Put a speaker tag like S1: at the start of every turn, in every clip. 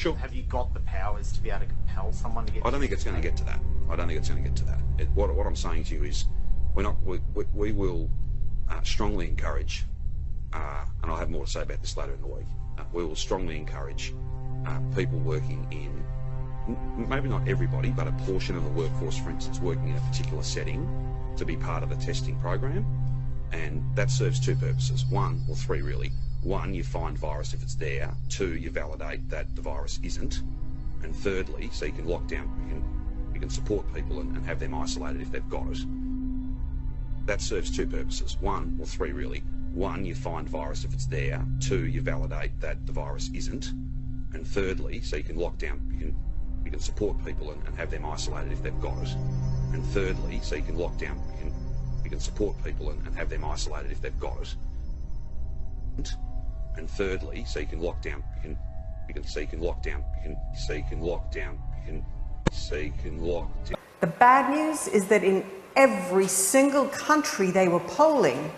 S1: Sure.
S2: Have you got the powers to be able to compel someone to get?
S1: I don't think it's going to get to that. I don't think it's going to get to that. What I'm saying to you is, we will strongly encourage, and I'll have more to say about this later in the week. We will strongly encourage people working in, maybe not everybody, but a portion of the workforce, for instance, working in a particular setting, to be part of the testing program, and that serves two purposes. One, or three really. One, you find virus if it's there. Two, you validate that the virus isn't. And thirdly, so you can lock down, you can support people and have them isolated if they've got it. That serves two purposes. One, or three really. One, you find virus if it's there. Two, you validate that the virus isn't. And thirdly, so you can lock down, you can support people and have them isolated if they've got it. And thirdly, so you can lock down, you can support people and have them isolated if they've got it. And thirdly, so you can lock down, you can lock down.
S3: The bad news is that in every single country they were polling,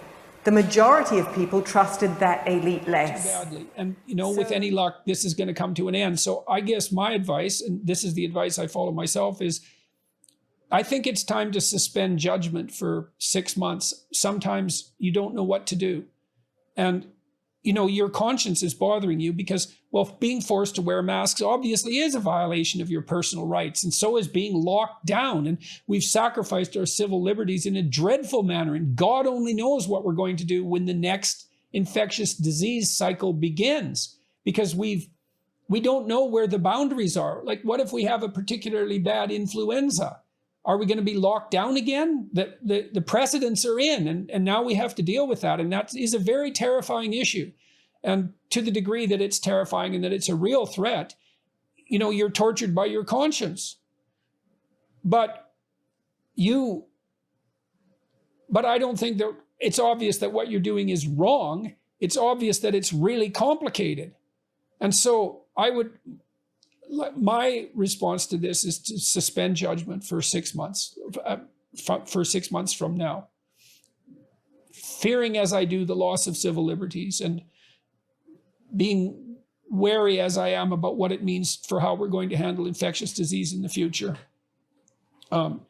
S3: the majority of people trusted that elite less.
S4: Badly. And, with any luck, this is going to come to an end. So I guess my advice, and this is the advice I follow myself, is I think it's time to suspend judgment for 6 months. Sometimes you don't know what to do. And, your conscience is bothering you because, being forced to wear masks obviously is a violation of your personal rights. And so is being locked down. And we've sacrificed our civil liberties in a dreadful manner. And God only knows what we're going to do when the next infectious disease cycle begins, because we don't know where the boundaries are. Like, what if we have a particularly bad influenza? Are we going to be locked down again? The precedents are in, and now we have to deal with that. And that is a very terrifying issue. And to the degree that it's terrifying and that it's a real threat, you're tortured by your conscience. But I don't think that it's obvious that what you're doing is wrong. It's obvious that it's really complicated. And so my response to this is to suspend judgment for 6 months, for 6 months from now, fearing as I do the loss of civil liberties and being wary as I am about what it means for how we're going to handle infectious disease in the future.
S5: For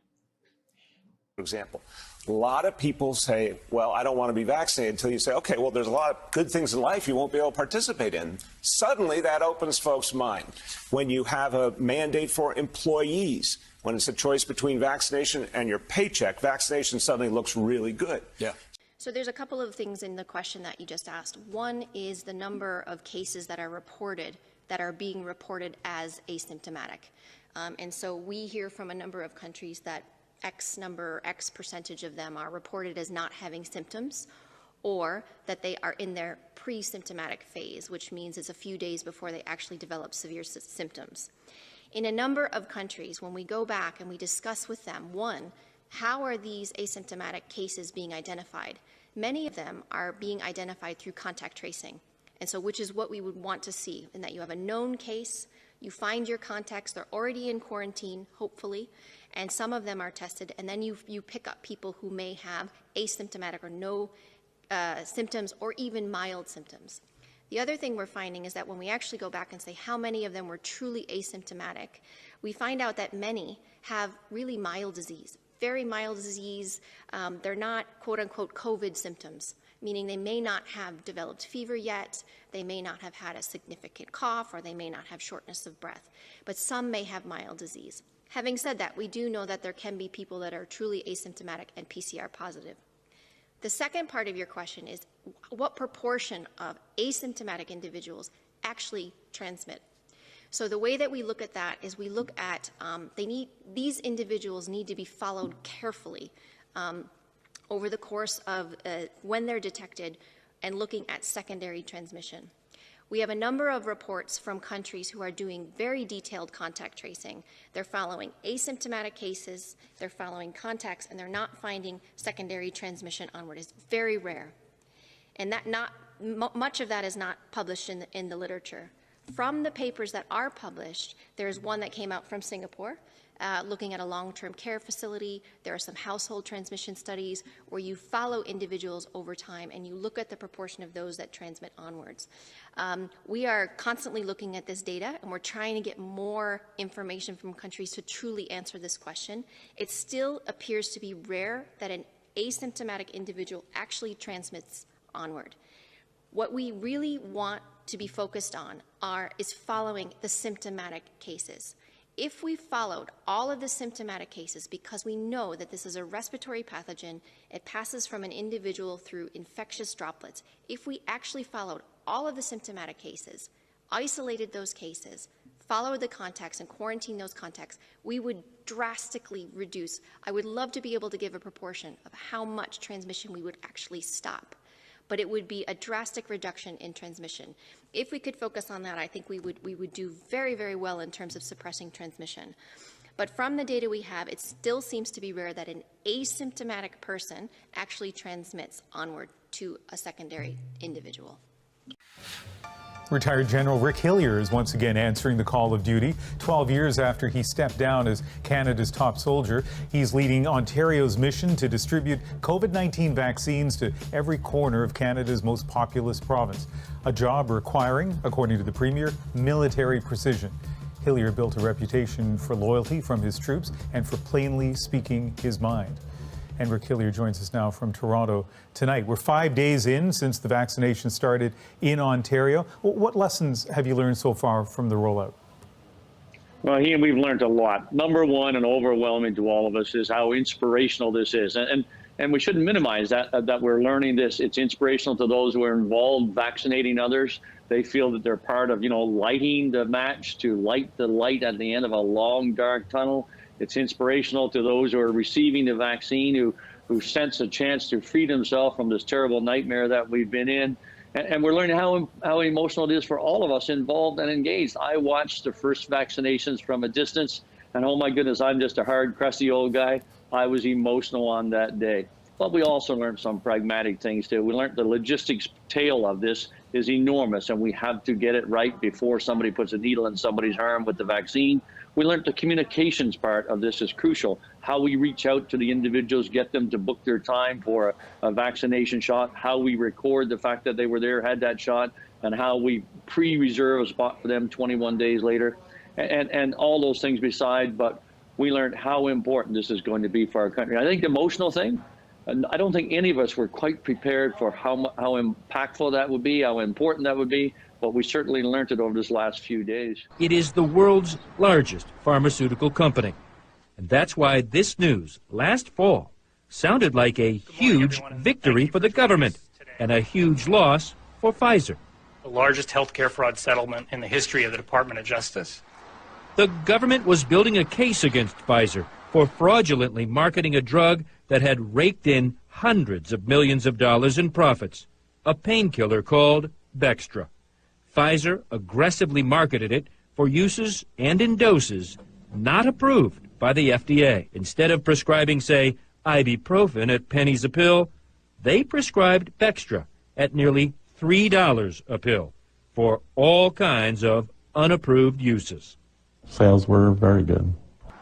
S5: example, a lot of people say, well, I don't want to be vaccinated, until you say, okay, well, there's a lot of good things in life you won't be able to participate in. Suddenly that opens folks' mind. When you have a mandate for employees, when it's a choice between vaccination and your paycheck, vaccination suddenly looks really good.
S6: Yeah.
S7: So there's a couple of things in the question that you just asked. One is the number of cases that are reported, that are being reported as asymptomatic. And so we hear from a number of countries that X percentage of them are reported as not having symptoms, or that they are in their pre-symptomatic phase, which means it's a few days before they actually develop severe symptoms. In a number of countries, when we go back and we discuss with them, one, how are these asymptomatic cases being identified? Many of them are being identified through contact tracing, and so which is what we would want to see, in that you have a known case, you find your contacts, they're already in quarantine, hopefully, and some of them are tested, and then you pick up people who may have asymptomatic or no symptoms or even mild symptoms. The other thing we're finding is that when we actually go back and say how many of them were truly asymptomatic, we find out that many have really mild disease, very mild disease. They're not quote-unquote COVID symptoms, meaning they may not have developed fever yet, they may not have had a significant cough, or they may not have shortness of breath, but some may have mild disease. Having said that, we do know that there can be people that are truly asymptomatic and PCR positive. The second part of your question is what proportion of asymptomatic individuals actually transmit? So the way that we look at that is we look at these individuals need to be followed carefully over the course of when they're detected and looking at secondary transmission. We have a number of reports from countries who are doing very detailed contact tracing. They're following asymptomatic cases, they're following contacts, and they're not finding secondary transmission onward. It's very rare. And that much of that is not published in the literature. From the papers that are published, there's one that came out from Singapore looking at a long-term care facility. There are some household transmission studies where you follow individuals over time and you look at the proportion of those that transmit onwards. We are constantly looking at this data, and we're trying to get more information from countries to truly answer this question. It still appears to be rare that an asymptomatic individual actually transmits onward. What we really want to be focused on is following the symptomatic cases. If we followed all of the symptomatic cases, because we know that this is a respiratory pathogen, it passes from an individual through infectious droplets. If we actually followed all of the symptomatic cases, isolated those cases, followed the contacts and quarantined those contacts, we would drastically reduce. I would love to be able to give a proportion of how much transmission we would actually stop, but it would be a drastic reduction in transmission. If we could focus on that, I think we would do very, very well in terms of suppressing transmission. But from the data we have, it still seems to be rare that an asymptomatic person actually transmits onward to a secondary individual.
S6: Retired General Rick Hillier is once again answering the call of duty. 12 years after he stepped down as Canada's top soldier, he's leading Ontario's mission to distribute COVID-19 vaccines to every corner of Canada's most populous province, a job requiring, according to the Premier, military precision. Hillier built a reputation for loyalty from his troops and for plainly speaking his mind. And Rick Hillier joins us now from Toronto tonight. We're 5 days in since the vaccination started in Ontario. What lessons have you learned so far from the rollout?
S8: Well, Ian, we've learned a lot. Number one, and overwhelming to all of us, is how inspirational this is. And we shouldn't minimize that we're learning this. It's inspirational to those who are involved vaccinating others. They feel that they're part of, lighting the match to light the light at the end of a long, dark tunnel. It's inspirational to those who are receiving the vaccine, who sense a chance to free themselves from this terrible nightmare that we've been in. And we're learning how emotional it is for all of us involved and engaged. I watched the first vaccinations from a distance, and oh my goodness, I'm just a hard, crusty old guy. I was emotional on that day. But we also learned some pragmatic things too. We learned the logistics tail of this is enormous, and we have to get it right before somebody puts a needle in somebody's arm with the vaccine. We learned the communications part of this is crucial. How we reach out to the individuals, get them to book their time for a vaccination shot, how we record the fact that they were there, had that shot, and how we pre-reserve a spot for them 21 days later, and all those things beside. But we learned how important this is going to be for our country. I think the emotional thing, I don't think any of us were quite prepared for how impactful that would be, how important that would be. But we certainly learned it over this last few days.
S9: It is the world's largest pharmaceutical company. And that's why this news last fall sounded like a huge victory for the government and a huge loss for Pfizer.
S10: The largest healthcare fraud settlement in the history of the Department of Justice.
S9: The government was building a case against Pfizer for fraudulently marketing a drug that had raked in hundreds of millions of dollars in profits, a painkiller called Bextra. Pfizer aggressively marketed it for uses and in doses not approved by the FDA. Instead of prescribing, say, ibuprofen at pennies a pill, they prescribed Bextra at nearly $3 a pill for all kinds of unapproved uses.
S11: Sales were very good.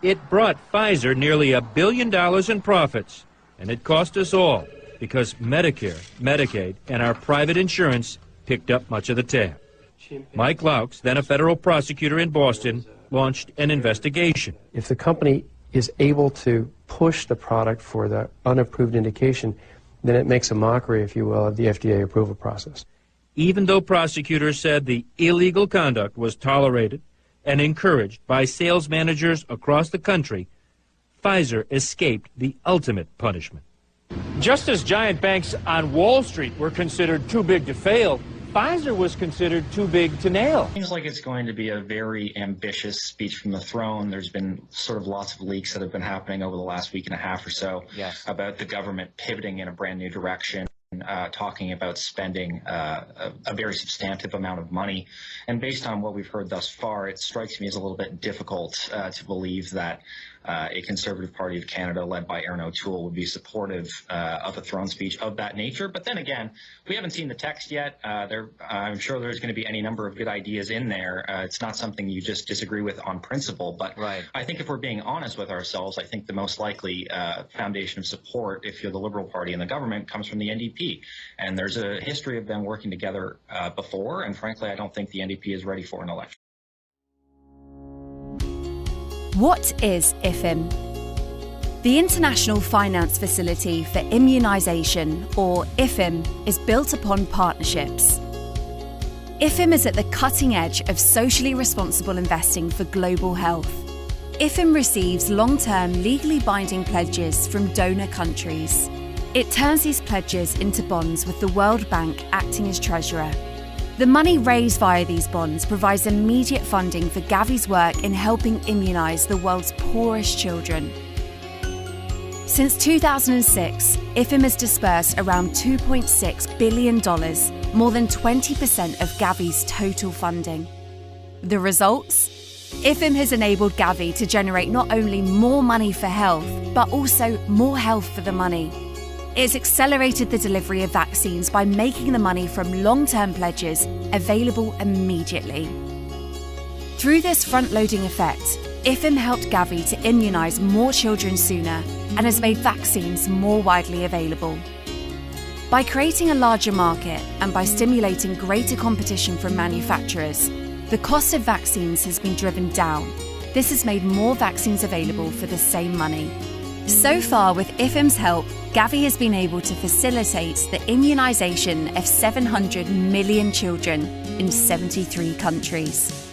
S9: It brought Pfizer nearly $1 billion in profits, and it cost us all because Medicare, Medicaid, and our private insurance picked up much of the tab. Mike Laux, then a federal prosecutor in Boston, launched an investigation.
S12: If the company is able to push the product for the unapproved indication, then it makes a mockery, if you will, of the FDA approval process.
S9: Even though prosecutors said the illegal conduct was tolerated and encouraged by sales managers across the country, Pfizer escaped the ultimate punishment.
S13: Just as giant banks on Wall Street were considered too big to fail, Pfizer was considered too big to nail.
S14: Seems like it's going to be a very ambitious speech from the throne. There's been sort of lots of leaks that have been happening over the last week and a half or so about the government pivoting in a brand new direction, talking about spending a very substantive amount of money. And based on what we've heard thus far, it strikes me as a little bit difficult to believe that a Conservative Party of Canada led by Erin O'Toole would be supportive of a throne speech of that nature. But then again, we haven't seen the text yet. I'm sure there's going to be any number of good ideas in there. It's not something you just disagree with on principle. But I think if we're being honest with ourselves, I think the most likely foundation of support, if you're the Liberal Party in the government, comes from the NDP. And there's a history of them working together before. And frankly, I don't think the NDP is ready for an election.
S15: What is IFIM? The International Finance Facility for Immunisation, or IFIM, is built upon partnerships. IFIM is at the cutting edge of socially responsible investing for global health. IFIM receives long-term legally binding pledges from donor countries. It turns these pledges into bonds with the World Bank acting as treasurer. The money raised via these bonds provides immediate funding for Gavi's work in helping immunise the world's poorest children. Since 2006, IFIM has disbursed around $2.6 billion, more than 20% of Gavi's total funding. The results? IFIM has enabled Gavi to generate not only more money for health, but also more health for the money. It's accelerated the delivery of vaccines by making the money from long-term pledges available immediately. Through this front-loading effect, IFIM helped Gavi to immunise more children sooner and has made vaccines more widely available. By creating a larger market and by stimulating greater competition from manufacturers, the cost of vaccines has been driven down. This has made more vaccines available for the same money. So far, with IFIM's help, Gavi has been able to facilitate the immunisation of 700 million children in 73 countries.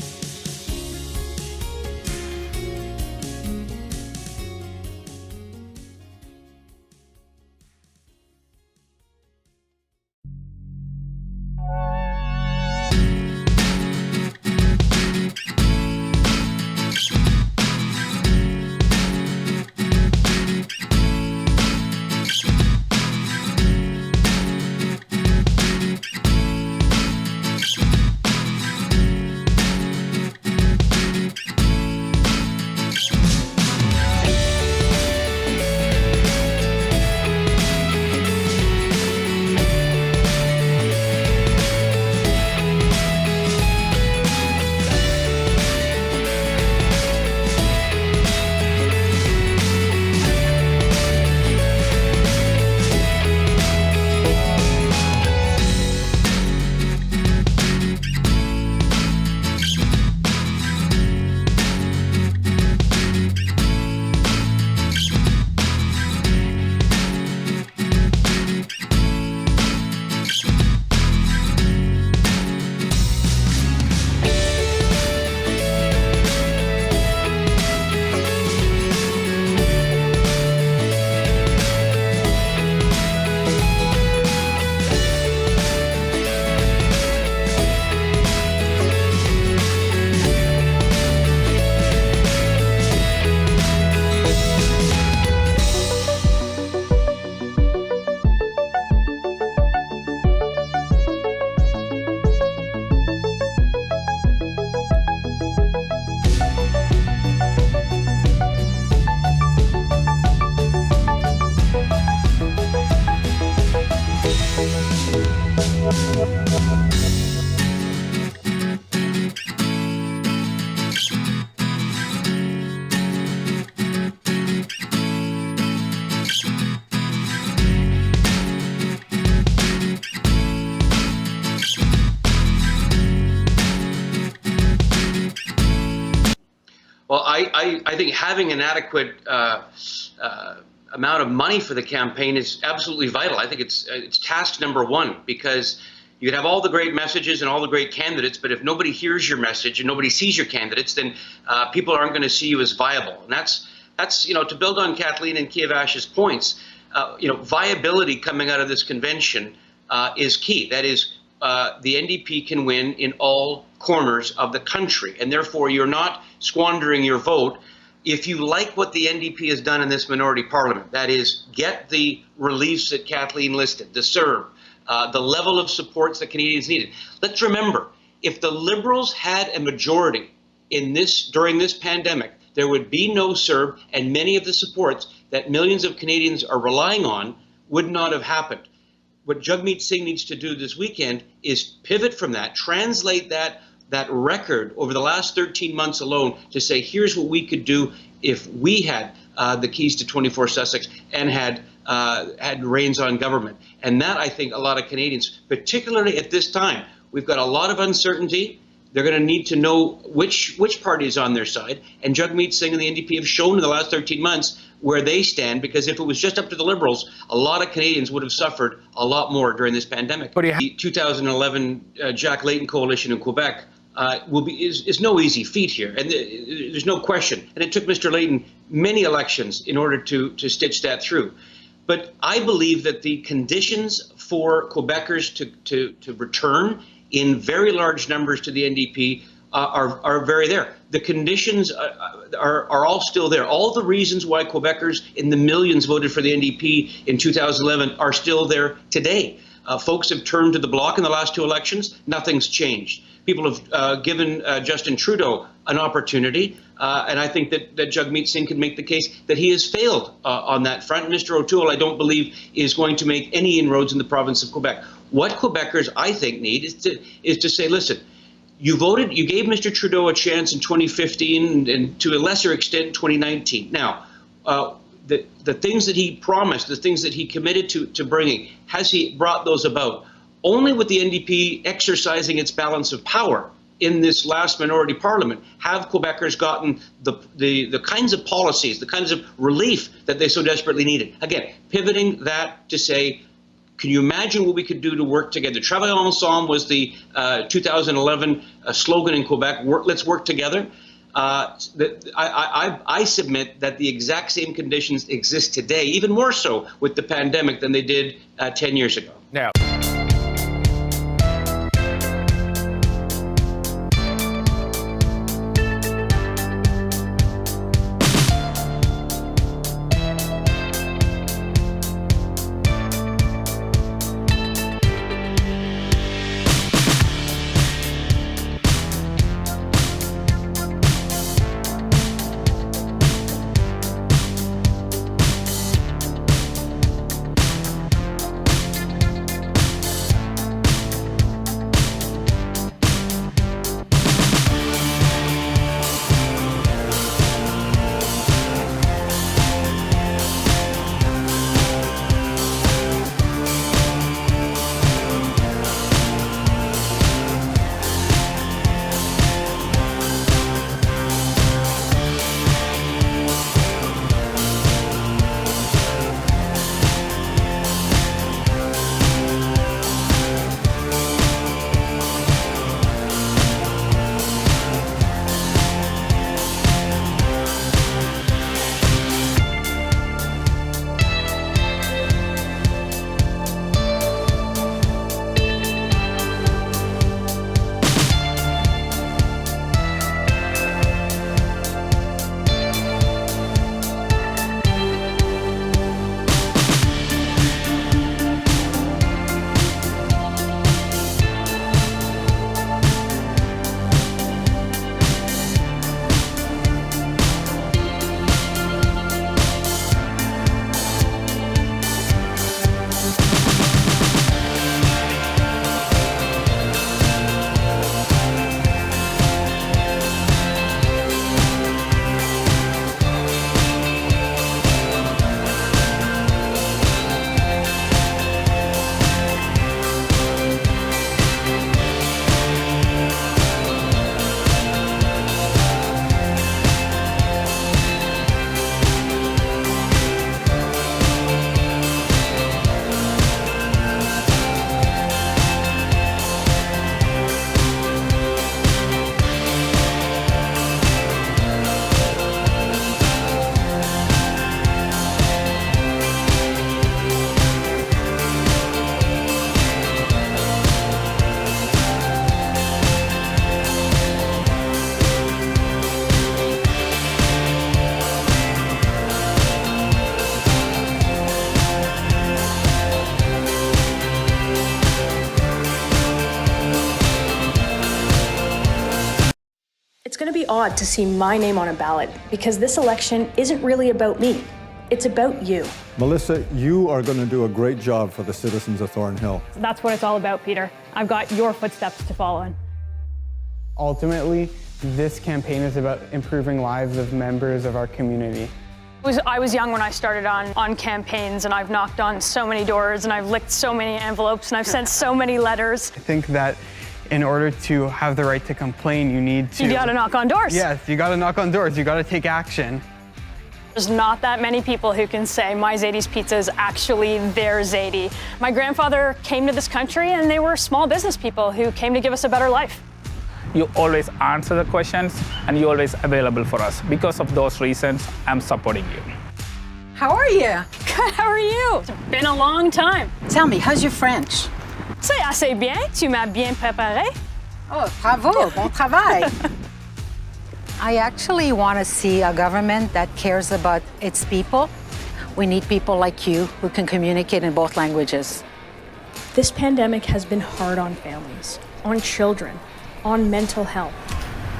S16: Well, I think having an adequate amount of money for the campaign is absolutely vital. I think it's task number one, because you can have all the great messages and all the great candidates, but if nobody hears your message and nobody sees your candidates, then people aren't going to see you as viable. And that's to build on Kathleen and Kiavash's points. Viability coming out of this convention is key. That is, the NDP can win in all corners of the country, and therefore you're not squandering your vote. If you like what the NDP has done in this minority parliament, that is, get the reliefs that Kathleen listed, the CERB, the level of supports that Canadians needed. Let's remember, if the Liberals had a majority in this during this pandemic, there would be no CERB, and many of the supports that millions of Canadians are relying on would not have happened. What Jagmeet Singh needs to do this weekend is pivot from that, translate that record over the last 13 months alone to say, here's what we could do if we had the keys to 24 Sussex and had reins on government. And that, I think, a lot of Canadians, particularly at this time, we've got a lot of uncertainty. They're going to need to know which party is on their side. And Jagmeet Singh and the NDP have shown in the last 13 months where they stand, because if it was just up to the Liberals, a lot of Canadians would have suffered a lot more during this pandemic. The 2011 Jack Layton coalition in Quebec is no easy feat here, and there's no question. And it took Mr. Layton many elections in order to stitch that through. But I believe that the conditions for Quebecers to return in very large numbers to the NDP are very there. The conditions are all still there. All the reasons why Quebecers in the millions voted for the NDP in 2011 are still there today. Folks have turned to the bloc in the last two elections. Nothing's changed. People have given Justin Trudeau an opportunity, and I think that Jagmeet Singh can make the case that he has failed on that front. Mr. O'Toole, I don't believe, is going to make any inroads in the province of Quebec. What Quebecers, I think, need is to say, listen, you gave Mr. Trudeau a chance in 2015 and to a lesser extent 2019. Now, the things that he promised, the things that he committed to bringing, has he brought those about? Only with the NDP exercising its balance of power in this last minority parliament have Quebecers gotten the kinds of policies, the kinds of relief that they so desperately needed. Again, pivoting that to say, can you imagine what we could do to work together? Travaillons ensemble was the 2011 slogan in Quebec. Let's work together. I submit that the exact same conditions exist today, even more so with the pandemic than they did 10 years ago.
S17: Now. be odd to see my name on a ballot because this election isn't really about me. It's about you.
S18: Melissa, you are going to do a great job for the citizens of Thornhill.
S19: That's what it's all about, Peter. I've got your footsteps to follow in.
S20: Ultimately, this campaign is about improving lives of members of our community.
S19: I was young when I started on campaigns, and I've knocked on so many doors, and I've licked so many envelopes, and I've sent so many letters.
S20: I think that in order to have the right to complain, you need to...
S19: You gotta knock on doors.
S20: Yes, you gotta knock on doors. You gotta take action.
S19: There's not that many people who can say my Zadie's Pizza is actually their Zadie. My grandfather came to this country, and they were small business people who came to give us a better life.
S21: You always answer the questions, and you're always available for us. Because of those reasons, I'm supporting you.
S22: How are you?
S19: Good, how are you? It's been a long time.
S22: Tell me, how's your French?
S19: C'est assez bien, tu m'as bien préparé.
S22: Oh, bravo, bon travail. I actually want to see a government that cares about its people. We need people like you who can communicate in both languages.
S17: This pandemic has been hard on families, on children, on mental health.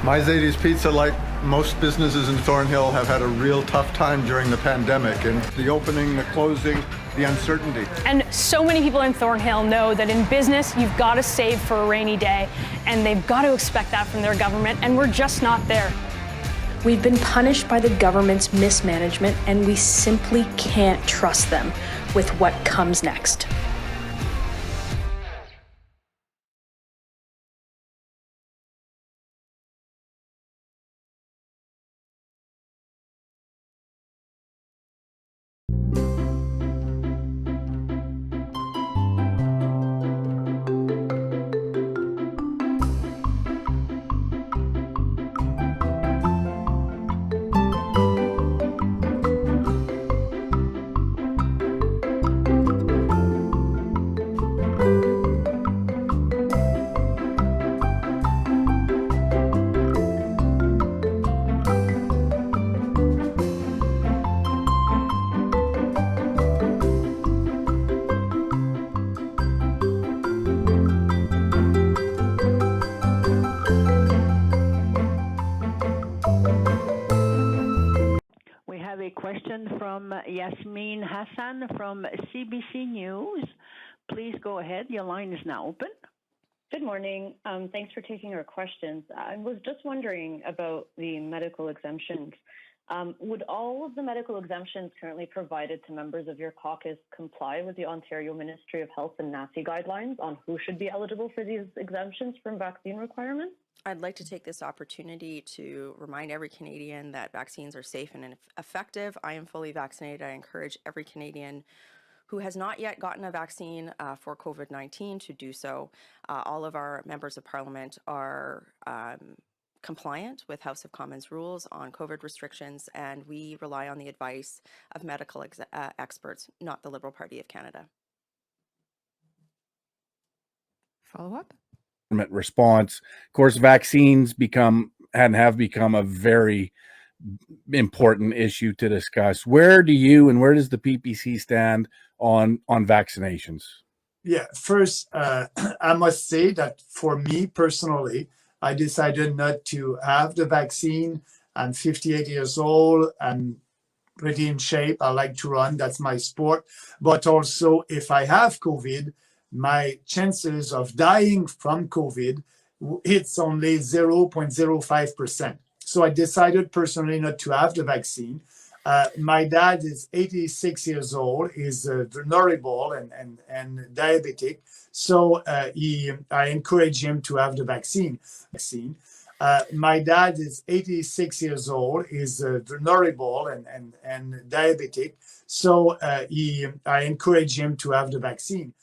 S18: My Zadie's Pizza, like most businesses in Thornhill, have had a real tough time during the pandemic, and the opening, the closing, the uncertainty.
S19: And so many people in Thornhill know that in business, you've got to save for a rainy day, and they've got to expect that from their government, and we're just not there.
S17: We've been punished by the government's mismanagement, and we simply can't trust them with what comes next.
S23: From Yasmin Hassan from CBC News. Please go ahead. Your line is now open.
S24: Good morning. Thanks for taking our questions. I was just wondering about the medical exemptions. Would all of the medical exemptions currently provided to members of your caucus comply with the Ontario Ministry of Health and NACI guidelines on who should be eligible for these exemptions from vaccine requirements?
S25: I'd like to take this opportunity to remind every Canadian that vaccines are safe and effective. I am fully vaccinated. I encourage every Canadian who has not yet gotten a vaccine for COVID-19 to do so. All of our members of Parliament are compliant with House of Commons rules on COVID restrictions, and we rely on the advice of medical experts, not the Liberal Party of Canada.
S26: Follow up? Response. Of course, vaccines have become a very important issue to discuss. Where do you and where does the PPC stand on vaccinations?
S27: Yeah, first, I must say that for me personally, I decided not to have the vaccine. I'm 58 years old. I'm pretty in shape. I like to run. That's my sport. But also, if I have COVID, my chances of dying from COVID, it's only 0.05%. So I decided personally not to have the vaccine. My dad is 86 years old, is vulnerable and diabetic. So I encourage him to have the vaccine. My dad is 86 years old, is vulnerable and diabetic. So I encourage him to have the vaccine.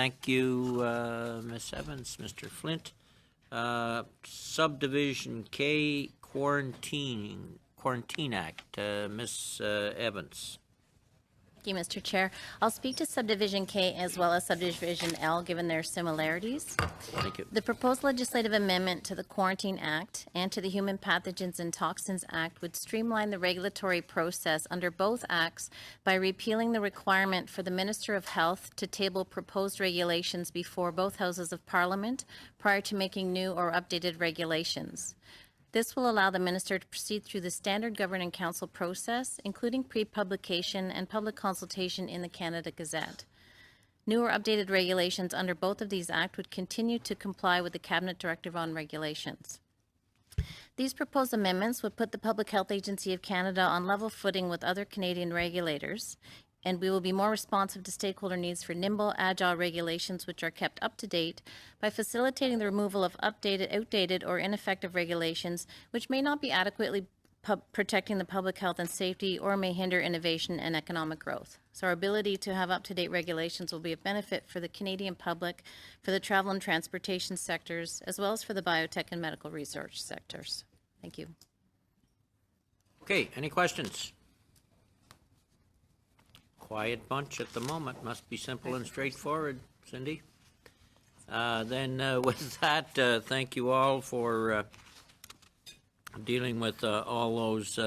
S1: Thank you, Ms. Evans, Mr. Flint. Subdivision K, Quarantine Act. Ms. Evans.
S2: Thank you, Mr. Chair. I'll speak to Subdivision K as well as Subdivision L, given their similarities.
S1: Thank you.
S2: The proposed legislative amendment to the Quarantine Act and to the Human Pathogens and Toxins Act would streamline the regulatory process under both acts by repealing the requirement for the Minister of Health to table proposed regulations before both houses of Parliament prior to making new or updated regulations. This will allow the Minister to proceed through the standard Governing Council process, including pre-publication and public consultation in the Canada Gazette. New or updated regulations under both of these acts would continue to comply with the Cabinet Directive on Regulations. These proposed amendments would put the Public Health Agency of Canada on level footing with other Canadian regulators, and we will be more responsive to stakeholder needs for nimble, agile regulations which are kept up to date by facilitating the removal of outdated, or ineffective regulations which may not be adequately protecting the public health and safety or may hinder innovation and economic growth. So our ability to have up-to-date regulations will be a benefit for the Canadian public, for the travel and transportation sectors, as well as for the biotech and medical research sectors. Thank you.
S1: Okay, any questions? Quiet bunch at the moment. Must be simple and straightforward, Cindy. Then with that, thank you all for dealing with all those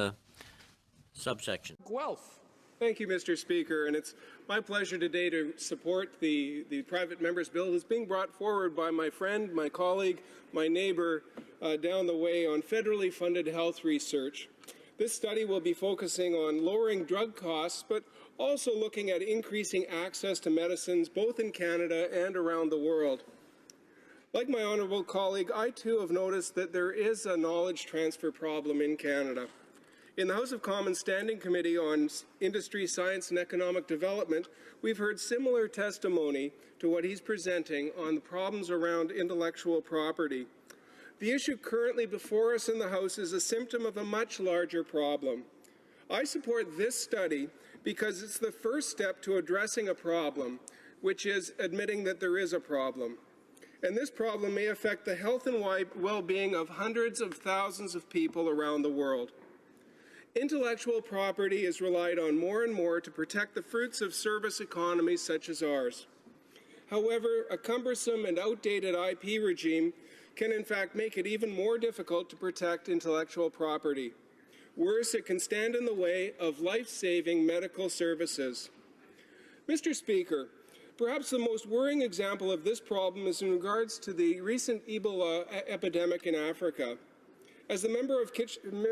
S1: subsections.
S3: Guelph. Thank you, Mr. Speaker, and it's my pleasure today to support the private member's bill that's being brought forward by my friend, my colleague, my neighbor down the way on federally funded health research. This study will be focusing on lowering drug costs, but also looking at increasing access to medicines both in Canada and around the world. Like my honourable colleague, I too have noticed that there is a knowledge transfer problem in Canada. In the House of Commons Standing Committee on Industry, Science and Economic Development, we've heard similar testimony to what he's presenting on the problems around intellectual property. The issue currently before us in the House is a symptom of a much larger problem. I support this study because it's the first step to addressing a problem, which is admitting that there is a problem. And this problem may affect the health and well-being of hundreds of thousands of people around the world. Intellectual property is relied on more and more to protect the fruits of service economies such as ours. However, a cumbersome and outdated IP regime can in fact make it even more difficult to protect intellectual property. Worse, it can stand in the way of life-saving medical services. Mr. Speaker, perhaps the most worrying example of this problem is in regards to the recent Ebola epidemic in Africa. As the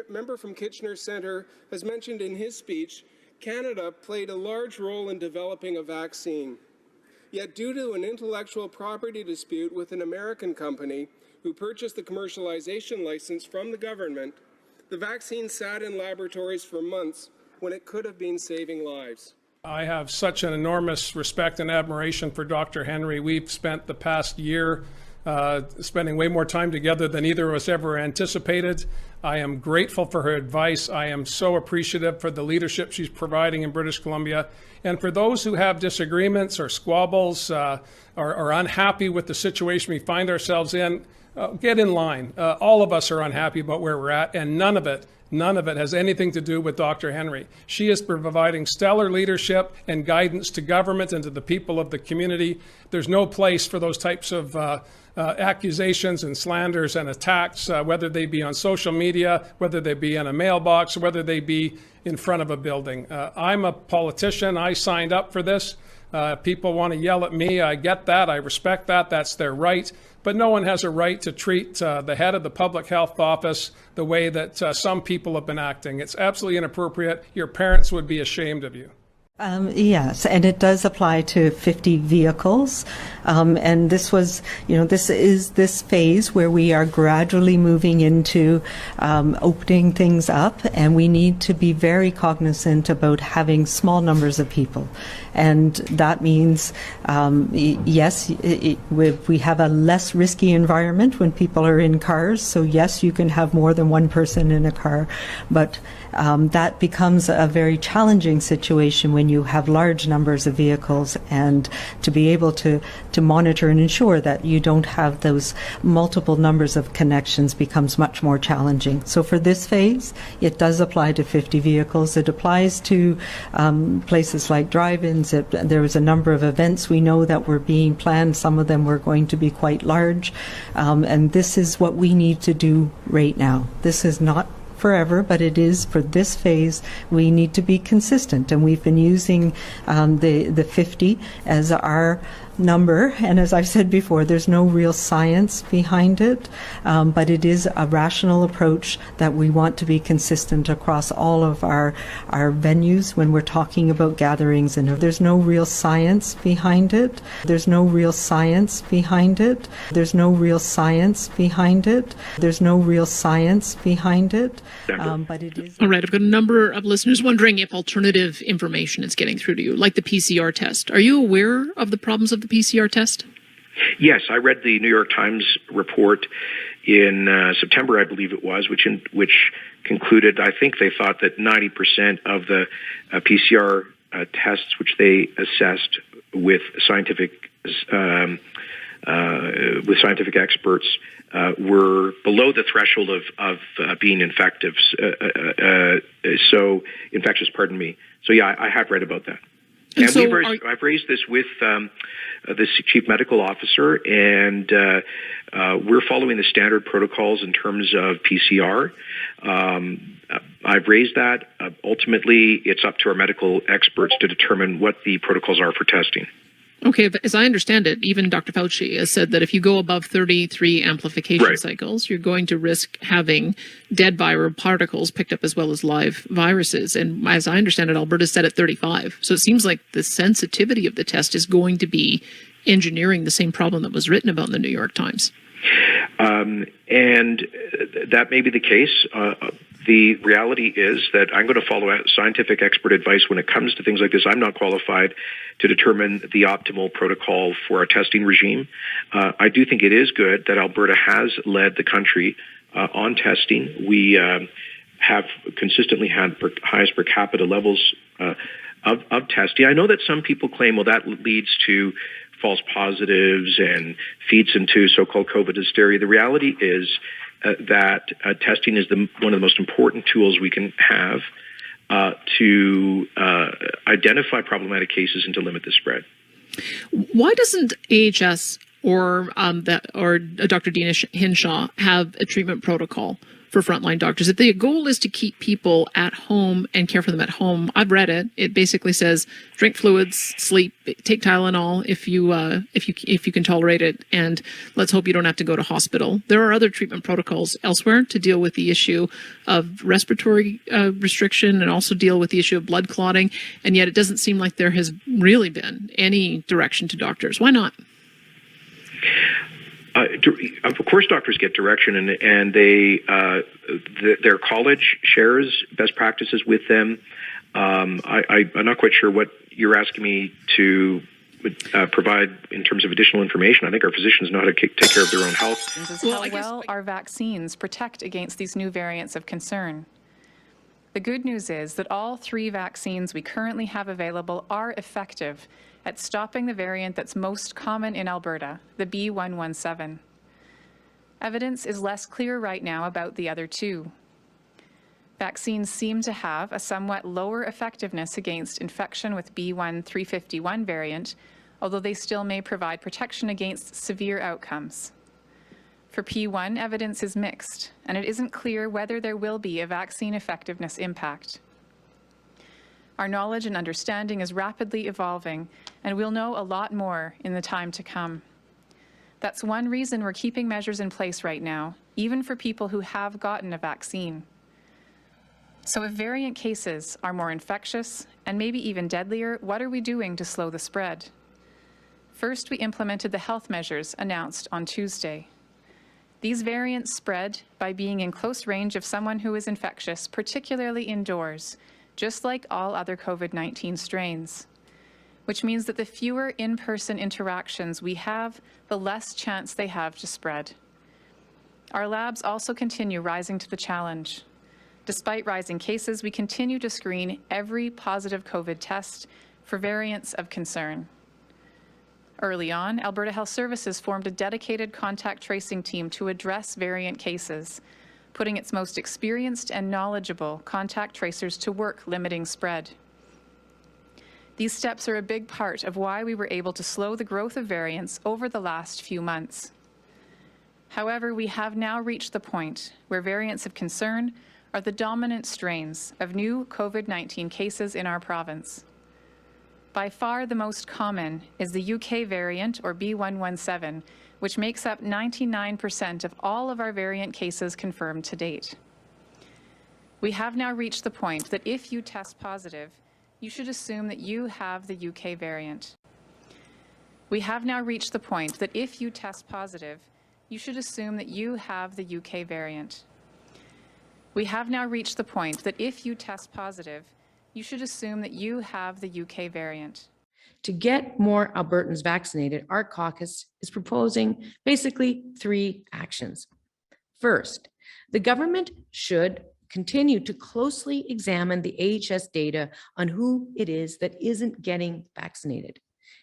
S3: member from Kitchener Centre has mentioned in his speech, Canada played a large role in developing a vaccine. Yet due to an intellectual property dispute with an American company who purchased the commercialization license from the government, the vaccine sat in laboratories for months when it could have been saving lives.
S4: I have such an enormous respect and admiration for Dr. Henry. We've spent the past year spending way more time together than either of us ever anticipated. I am grateful for her advice. I am so appreciative for the leadership she's providing in British Columbia. And for those who have disagreements or squabbles, are unhappy with the situation we find ourselves in, get in line. All of us are unhappy about where we're at, and none of it has anything to do with Dr. Henry. She is providing stellar leadership and guidance to government and to the people of the community. There's no place for those types of accusations and slanders and attacks, whether they be on social media, whether they be in a mailbox, or whether they be in front of a building. I'm a politician. I signed up for this. People want to yell at me. I get that. I respect that. That's their right. But no one has a right to treat the head of the public health office the way that some people have been acting. It's absolutely inappropriate. Your parents would be ashamed of you.
S5: Yes, and it does apply to 50 vehicles. And this was, this is this phase where we are gradually moving into opening things up, and we need to be very cognizant about having small numbers of people. And that means, yes, we have a less risky environment when people are in cars. So yes, you can have more than one person in a car, but that becomes a very challenging situation when you have large numbers of vehicles, and to be able to monitor and ensure that you don't have those multiple numbers of connections becomes much more challenging. So for this phase, it does apply to 50 vehicles. It applies to places like drive-ins. There was a number of events we know that were being planned. Some of them were going to be quite large. And this is what we need to do right now. This is not forever, but it is for this phase. We need to be consistent, and we've been using the 50 as our number, and as I've said before, there's no real science behind it, but it is a rational approach that we want to be consistent across all of our venues when we're talking about gatherings. And there's no real science behind it. There's no real science behind it. There's no real science behind it. There's no real science behind it. But it is.
S6: All right, I've got a number of listeners wondering if alternative information is getting through to you, like the PCR test. Are you aware of the problems of the PCR test?
S7: Yes, I read the New York Times report in September, I believe it was, which concluded, I think they thought that 90% of the PCR tests which they assessed with scientific experts were below the threshold of being infective. So infectious, pardon me. So yeah, I have read about that. And
S6: so
S7: I've raised this with the chief medical officer, and we're following the standard protocols in terms of PCR. I've raised that. Ultimately, it's up to our medical experts to determine what the protocols are for testing.
S6: Okay, but as I understand it, even Dr. Fauci has said that if you go above 33 amplification cycles, you're going to risk having dead viral particles picked up as well as live viruses. And as I understand it, Alberta's set at 35. So it seems like the sensitivity of the test is going to be engineering the same problem that was written about in the New York Times.
S7: And that may be the case. The reality is that I'm going to follow scientific expert advice when it comes to things like this. I'm not qualified to determine the optimal protocol for our testing regime. I do think it is good that Alberta has led the country on testing. We have consistently had highest per capita levels of testing. I know that some people claim, well, that leads to false positives and feeds into so-called COVID hysteria. The reality is that testing is one of the most important tools we can have to identify problematic cases and to limit the spread.
S6: Why doesn't AHS or Dr. Dina Hinshaw have a treatment protocol for frontline doctors? If the goal is to keep people at home and care for them at home, I've read it. It basically says drink fluids, sleep, take Tylenol if you can tolerate it, and let's hope you don't have to go to hospital. There are other treatment protocols elsewhere to deal with the issue of respiratory restriction and also deal with the issue of blood clotting, and yet it doesn't seem like there has really been any direction to doctors. Why not?
S7: Of course, doctors get direction, and their college shares best practices with them. I'm not quite sure what you're asking me to provide in terms of additional information. I think our physicians know how to take care of their own health.
S8: How well our vaccines protect against these new variants of concern. The good news is that all 3 vaccines we currently have available are effective at stopping the variant that's most common in Alberta, the B.1.1.7. Evidence is less clear right now about the other 2. Vaccines seem to have a somewhat lower effectiveness against infection with B.1.351 variant, although they still may provide protection against severe outcomes. For P1, evidence is mixed, and it isn't clear whether there will be a vaccine effectiveness impact. Our knowledge and understanding is rapidly evolving, and we'll know a lot more in the time to come. That's one reason we're keeping measures in place right now, even for people who have gotten a vaccine. So if variant cases are more infectious and maybe even deadlier, what are we doing to slow the spread? First, we implemented the health measures announced on Tuesday. These variants spread by being in close range of someone who is infectious, particularly indoors, just like all other COVID-19 strains, which means that the fewer in-person interactions we have, the less chance they have to spread. Our labs also continue rising to the challenge. Despite rising cases, we continue to screen every positive COVID test for variants of concern. Early on, Alberta Health Services formed a dedicated contact tracing team to address variant cases, putting its most experienced and knowledgeable contact tracers to work limiting spread. These steps are a big part of why we were able to slow the growth of variants over the last few months. However, we have now reached the point where variants of concern are the dominant strains of new COVID-19 cases in our province. By far the most common is the UK variant, or B.1.1.7, which makes up 99% of all of our variant cases confirmed to date. We have now reached the point that if you test positive, you should assume that you have the UK variant. We have now reached the point that if you test positive, you should assume that you have the UK variant. We have now reached the point that if you test positive, you should assume that you have the UK variant.
S9: To get more Albertans vaccinated, our caucus is proposing basically 3 actions. First, the government should continue to closely examine the AHS data on who it is that isn't getting vaccinated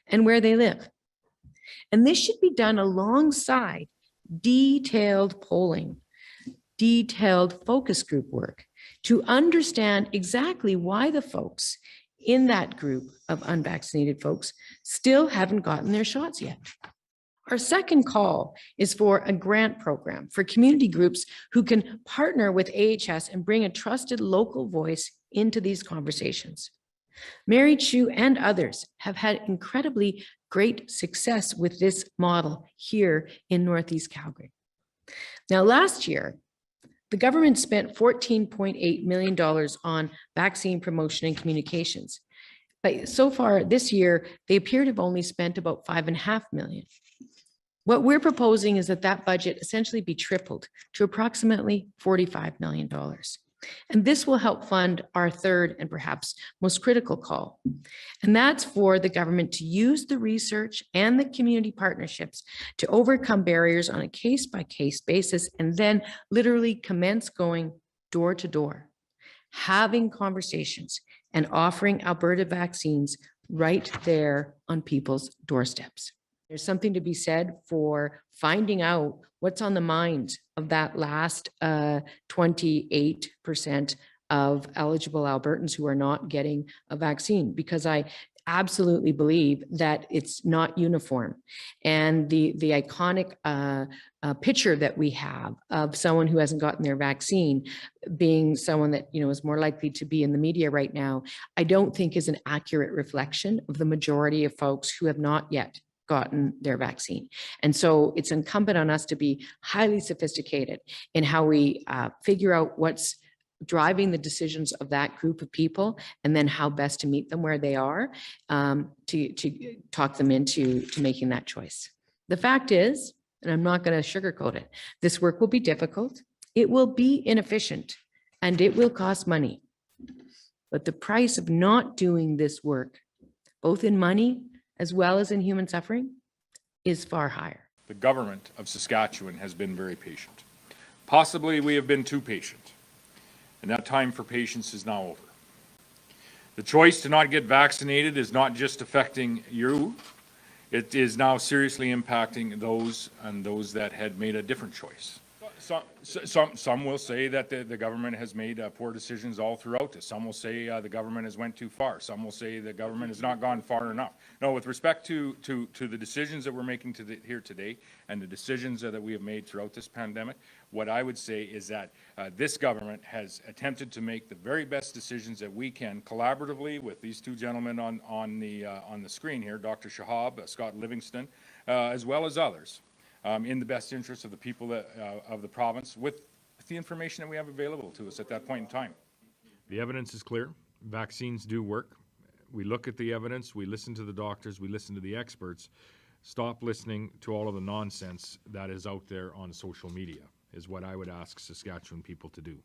S9: and where they live. And this should be done alongside detailed polling, detailed focus group work to understand exactly why the folks in that group of unvaccinated folks still haven't gotten their shots yet. Our second call is for a grant program for community groups who can partner with AHS and bring a trusted local voice into these conversations. Mary Chu and others have had incredibly great success with this model here in Northeast Calgary. Now, last year, the government spent $14.8 million on vaccine promotion and communications. But so far this year, they appear to have only spent about $5.5 million. What we're proposing is that that budget essentially be tripled to approximately $45 million. And this will help fund our third and perhaps most critical call. And that's for the government to use the research and the community partnerships to overcome barriers on a case-by-case basis and then literally commence going door to door, having conversations and offering Alberta vaccines right there on people's doorsteps. There's something to be said for finding out what's on the minds of that last 28% of eligible Albertans who are not getting a vaccine, because I absolutely believe that it's not uniform. And the iconic picture that we have of someone who hasn't gotten their vaccine being someone that, you know, is more likely to be in the media right now, I don't think is an accurate reflection of the majority of folks who have not yet gotten their vaccine. And so it's incumbent on us to be highly sophisticated in how we figure out what's driving the decisions of that group of people, and then how best to meet them where they are, to talk them into making that choice. The fact is, and I'm not going to sugarcoat it, this work will be difficult, it will be inefficient, and it will cost money. But the price of not doing this work, both in money as well as in human suffering, is far higher.
S10: The government of Saskatchewan has been very patient. Possibly we have been too patient, and that time for patience is now over. The choice to not get vaccinated is not just affecting you, it is now seriously impacting those that had made a different choice. Some will say that the government has made poor decisions all throughout this. Some will say the government has went too far. Some will say the government has not gone far enough. No, with respect to the decisions that we're making here today and the decisions that we have made throughout this pandemic, what I would say is that this government has attempted to make the very best decisions that we can collaboratively with these two gentlemen on the screen here, Dr. Shahab, Scott Livingston, as well as others. In the best interest of the people of the province with the information that we have available to us at that point in time. The evidence is clear. Vaccines do work. We look at the evidence, we listen to the doctors, we listen to the experts. Stop listening to all of the nonsense that is out there on social media, is what I would ask Saskatchewan people to do.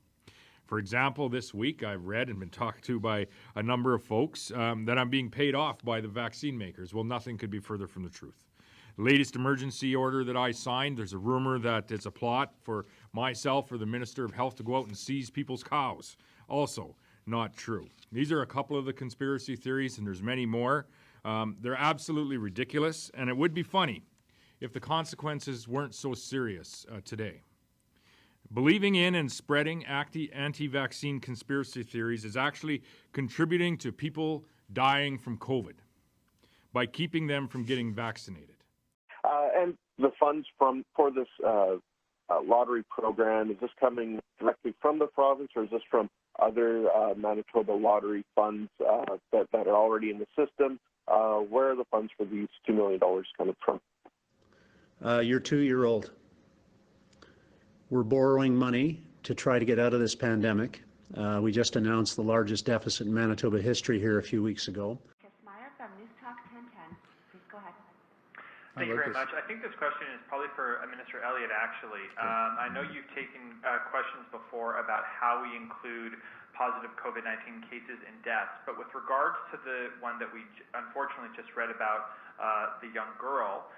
S10: For example, this week I've read and been talked to by a number of folks that I'm being paid off by the vaccine makers. Well, nothing could be further from the truth. latest emergency order that I signed, there's a rumor that it's a plot for myself or the Minister of Health to go out and seize people's cows. Also, not true. These are a couple of the conspiracy theories, and there's many more. They're absolutely ridiculous, and it would be funny if the consequences weren't so serious today. Believing in and spreading anti-vaccine conspiracy theories is actually contributing to people dying from COVID by keeping them from getting vaccinated.
S11: And the funds for this lottery program, is this coming directly from the province, or is this from other Manitoba lottery funds that are already in the system? Where are the funds for these $2 million coming from?
S12: Your 2-year-old. We're borrowing money to try to get out of this pandemic. We just announced the largest deficit in Manitoba history here a few weeks ago.
S13: From News Talk 1010. Please go ahead.
S14: Thank you very much. I think this question is probably for Minister Elliott, actually. I know you've taken questions before about how we include positive COVID-19 cases and deaths, but with regards to the one that we unfortunately just read about, the young girl,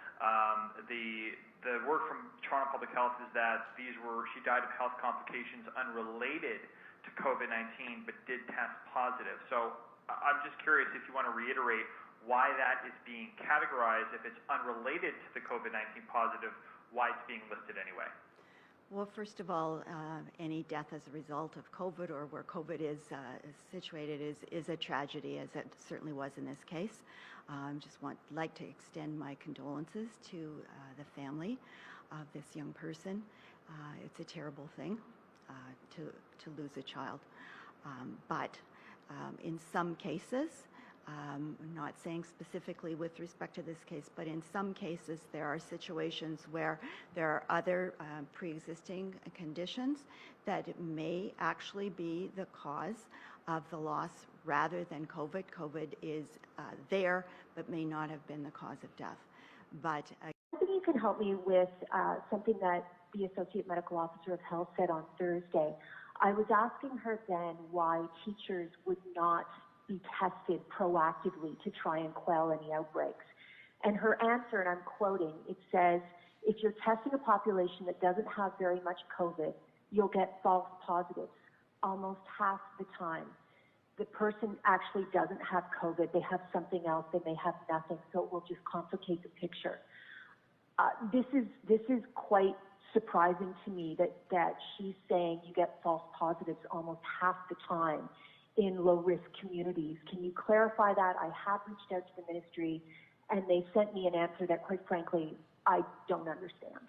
S14: the word from Toronto Public Health is that she died of health complications unrelated to COVID-19, but did test positive. So I'm just curious if you want to reiterate why that is being categorized. If it's unrelated to the COVID-19 positive, why it's being listed anyway?
S15: Well, first of all, any death as a result of COVID or where COVID is situated is a tragedy, as it certainly was in this case. Like to extend my condolences to the family of this young person. It's a terrible thing to lose a child, but in some cases, I'm not saying specifically with respect to this case, but in some cases there are situations where there are other pre-existing conditions that may actually be the cause of the loss rather than COVID. COVID is there, but may not have been the cause of death. But
S13: I think you can help me with something that the Associate Medical Officer of Health said on Thursday. I was asking her then why teachers would not be tested proactively to try and quell any outbreaks. And her answer, and I'm quoting, it says, if you're testing a population that doesn't have very much COVID, you'll get false positives almost half the time. The person actually doesn't have COVID, they have something else, they may have nothing, so it will just complicate the picture. This is quite surprising to me that she's saying you get false positives almost half the time in low-risk communities. Can you clarify that? I have reached out to the ministry, and they sent me an answer that, quite frankly, I don't understand.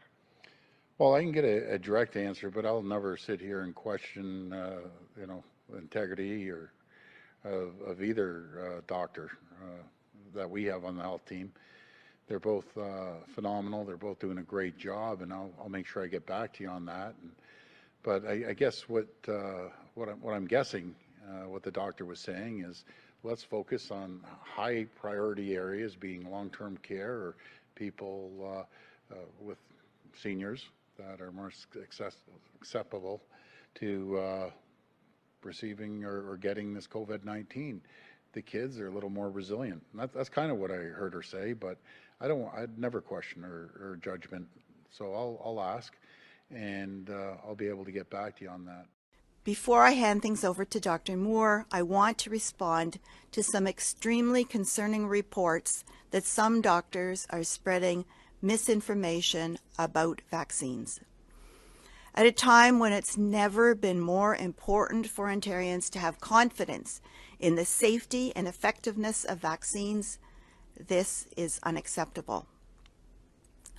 S26: Well, I can get a direct answer, but I'll never sit here and question, integrity or of either doctor that we have on the health team. They're both phenomenal. They're both doing a great job, and I'll make sure I get back to you on that. But I guess what I'm guessing. What the doctor was saying is, let's focus on high priority areas, being long-term care or people with seniors that are more acceptable to receiving or getting this COVID-19. The kids are a little more resilient. And that's kind of what I heard her say, but I'd never question her judgment. So I'll ask, and I'll be able to get back to you on that.
S16: Before I hand things over to Dr. Moore, I want to respond to some extremely concerning reports that some doctors are spreading misinformation about vaccines. At a time when it's never been more important for Ontarians to have confidence in the safety and effectiveness of vaccines, this is unacceptable.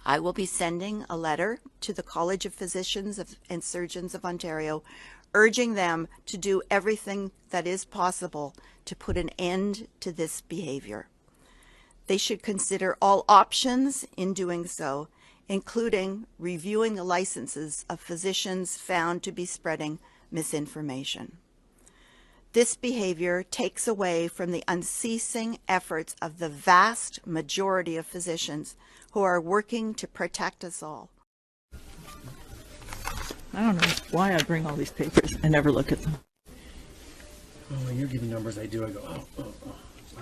S16: I will be sending a letter to the College of Physicians and Surgeons of Ontario urging them to do everything that is possible to put an end to this behavior. They should consider all options in doing so, including reviewing the licenses of physicians found to be spreading misinformation. This behavior takes away from the unceasing efforts of the vast majority of physicians who are working to protect us all.
S20: I don't know why I bring all these papers. I never look at them.
S28: Oh, when you're giving numbers, I do. I go, oh.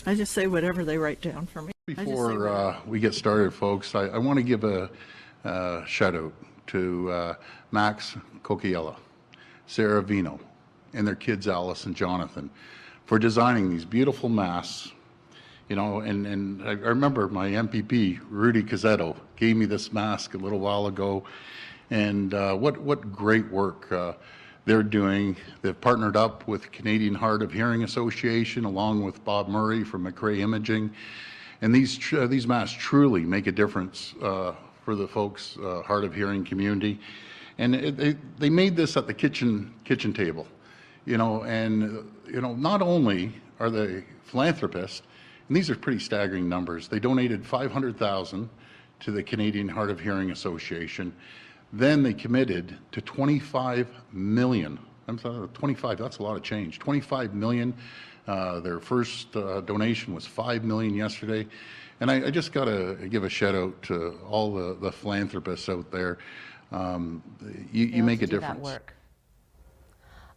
S20: I just say whatever they write down for me.
S17: Before we get started, folks, I want to give a shout out to Max Coquiella, Sarah Vino, and their kids Alice and Jonathan for designing these beautiful masks. You know, and I remember my MPP, Rudy Cazzetto, gave me this mask a little while ago, and what great work they're doing. They've partnered up with Canadian Hard of Hearing Association along with Bob Murray from McRae Imaging, and these masks truly make a difference for the folks hard of hearing community. And they made this at the kitchen table, you know, and you know, not only are they philanthropists, and these are pretty staggering numbers. They donated $500,000 to the Canadian Hard of Hearing Association. Then they committed to $25 million. I'm sorry, 25, that's a lot of change. $25 million. Their first donation was $5 million yesterday. And I just got to give a shout out to all the philanthropists out there. You make a difference.
S18: That work.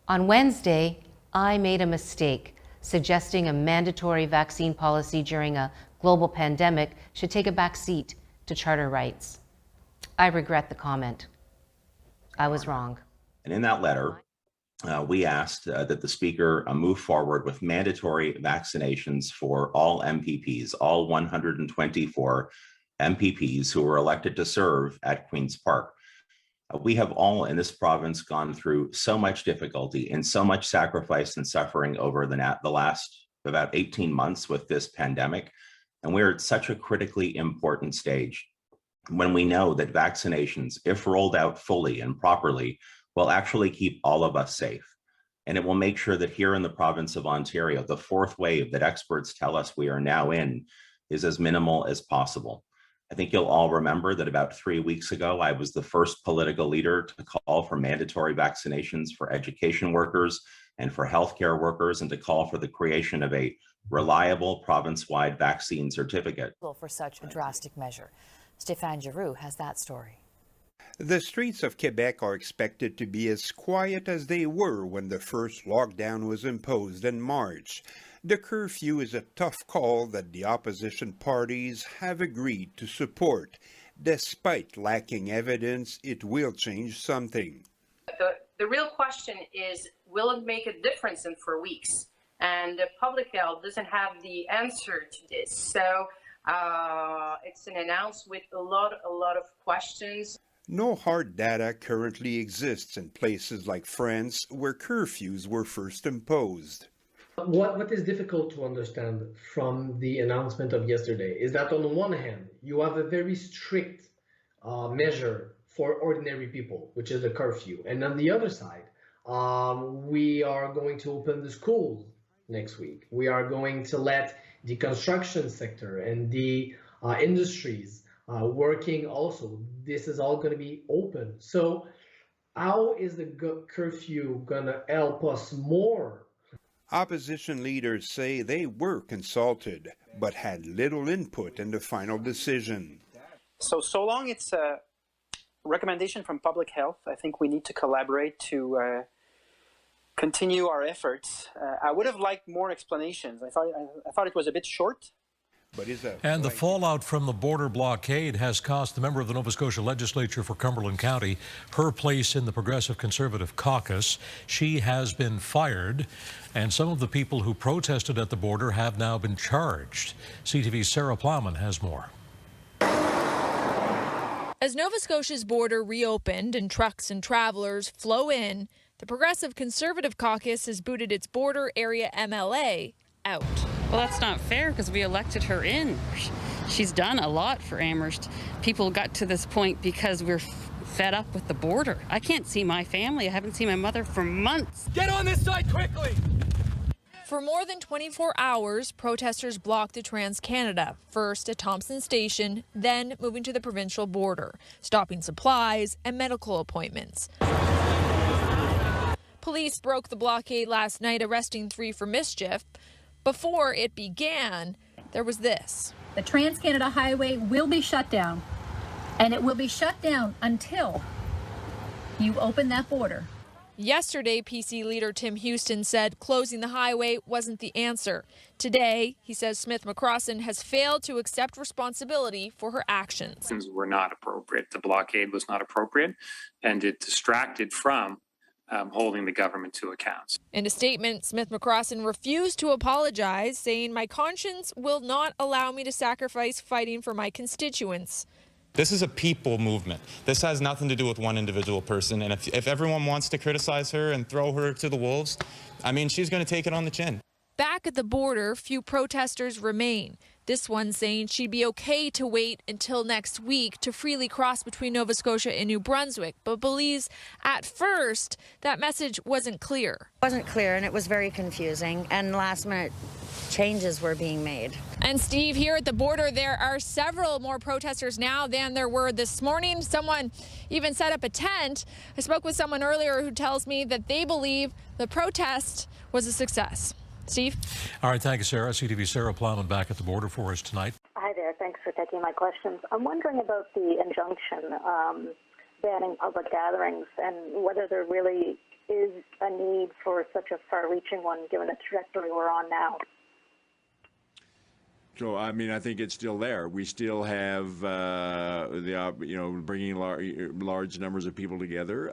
S18: On Wednesday, I made a mistake suggesting a mandatory vaccine policy during a global pandemic should take a back seat to charter rights. I regret the comment. I was wrong.
S19: And in that letter, we asked that the Speaker move forward with mandatory vaccinations for all MPPs, all 124 MPPs who were elected to serve at Queen's Park. We have all in this province gone through so much difficulty and so much sacrifice and suffering over the last about 18 months with this pandemic. And we're at such a critically important stage when we know that vaccinations, if rolled out fully and properly, will actually keep all of us safe. And it will make sure that here in the province of Ontario, the fourth wave that experts tell us we are now in is as minimal as possible. I think you'll all remember that about 3 weeks ago, I was the first political leader to call for mandatory vaccinations for education workers and for healthcare workers, and to call for the creation of a reliable province-wide vaccine certificate.
S21: For such a drastic measure. Stéphane Giroux has that story.
S22: The streets of Quebec are expected to be as quiet as they were when the first lockdown was imposed in March. The curfew is a tough call that the opposition parties have agreed to support. Despite lacking evidence, it will change something.
S23: The real question is, will it make a difference in 4 weeks? And the public health doesn't have the answer to this. So it's an announcement with a lot of questions.
S22: No hard data currently exists in places like France where curfews were first imposed.
S24: What is difficult to understand from the announcement of yesterday is that on the one hand, you have a very strict measure for ordinary people, which is the curfew. And on the other side, we are going to open the schools next week. We are going to let the construction sector and the industries working also. This is all going to be open. So how is the curfew going to help us more?
S22: Opposition leaders say they were consulted, but had little input in the final decision.
S28: So long it's a recommendation from public health, I think we need to collaborate to continue our efforts. I would have liked more explanations. I thought it was a bit short.
S29: And the fallout from the border blockade has cost the member of the Nova Scotia legislature for Cumberland County her place in the Progressive Conservative caucus. She has been fired, and some of the people who protested at the border have now been charged. CTV's Sarah Plowman has more.
S30: As Nova Scotia's border reopened and trucks and travelers flow in, the Progressive Conservative caucus has booted its border area MLA out.
S31: Well, that's not fair because we elected her in. She's done a lot for Amherst. People got to this point because we're fed up with the border. I can't see my family. I haven't seen my mother for months.
S30: Get on this side quickly! For more than 24 hours, protesters blocked the Trans-Canada, first at Thompson Station, then moving to the provincial border, stopping supplies and medical appointments. Police broke the blockade last night, arresting 3 for mischief. Before it began, there was this.
S32: The Trans-Canada Highway will be shut down, and it will be shut down until you open that border.
S30: Yesterday, PC leader Tim Houston said closing the highway wasn't the answer. Today, he says Smith McCrossin has failed to accept responsibility for her actions.
S1: Were not appropriate. The blockade was not appropriate, and it distracted from holding the government to account.
S30: In a statement, Smith McCrossin refused to apologize, saying, "My conscience will not allow me to sacrifice fighting for my constituents."
S2: This is a people movement. This has nothing to do with one individual person. And if everyone wants to criticize her and throw her to the wolves, I mean, she's going to take it on the chin.
S30: Back at the border, few protesters remain. This one saying she'd be okay to wait until next week to freely cross between Nova Scotia and New Brunswick, but believes at first that message wasn't clear.
S3: It wasn't clear, and it was very confusing, and last-minute changes were being made.
S30: And Steve, here at the border, there are several more protesters now than there were this morning. Someone even set up a tent. I spoke with someone earlier who tells me that they believe the protest was a success. Steve?
S29: All right, thank you, Sarah. CTV's Sarah Plowman back at the border for us tonight.
S4: Hi there. Thanks for taking my questions. I'm wondering about the injunction banning public gatherings and whether there really is a need for such a far-reaching one given the trajectory we're on now.
S5: So, I mean, I think it's still there. We still have bringing large numbers of people together.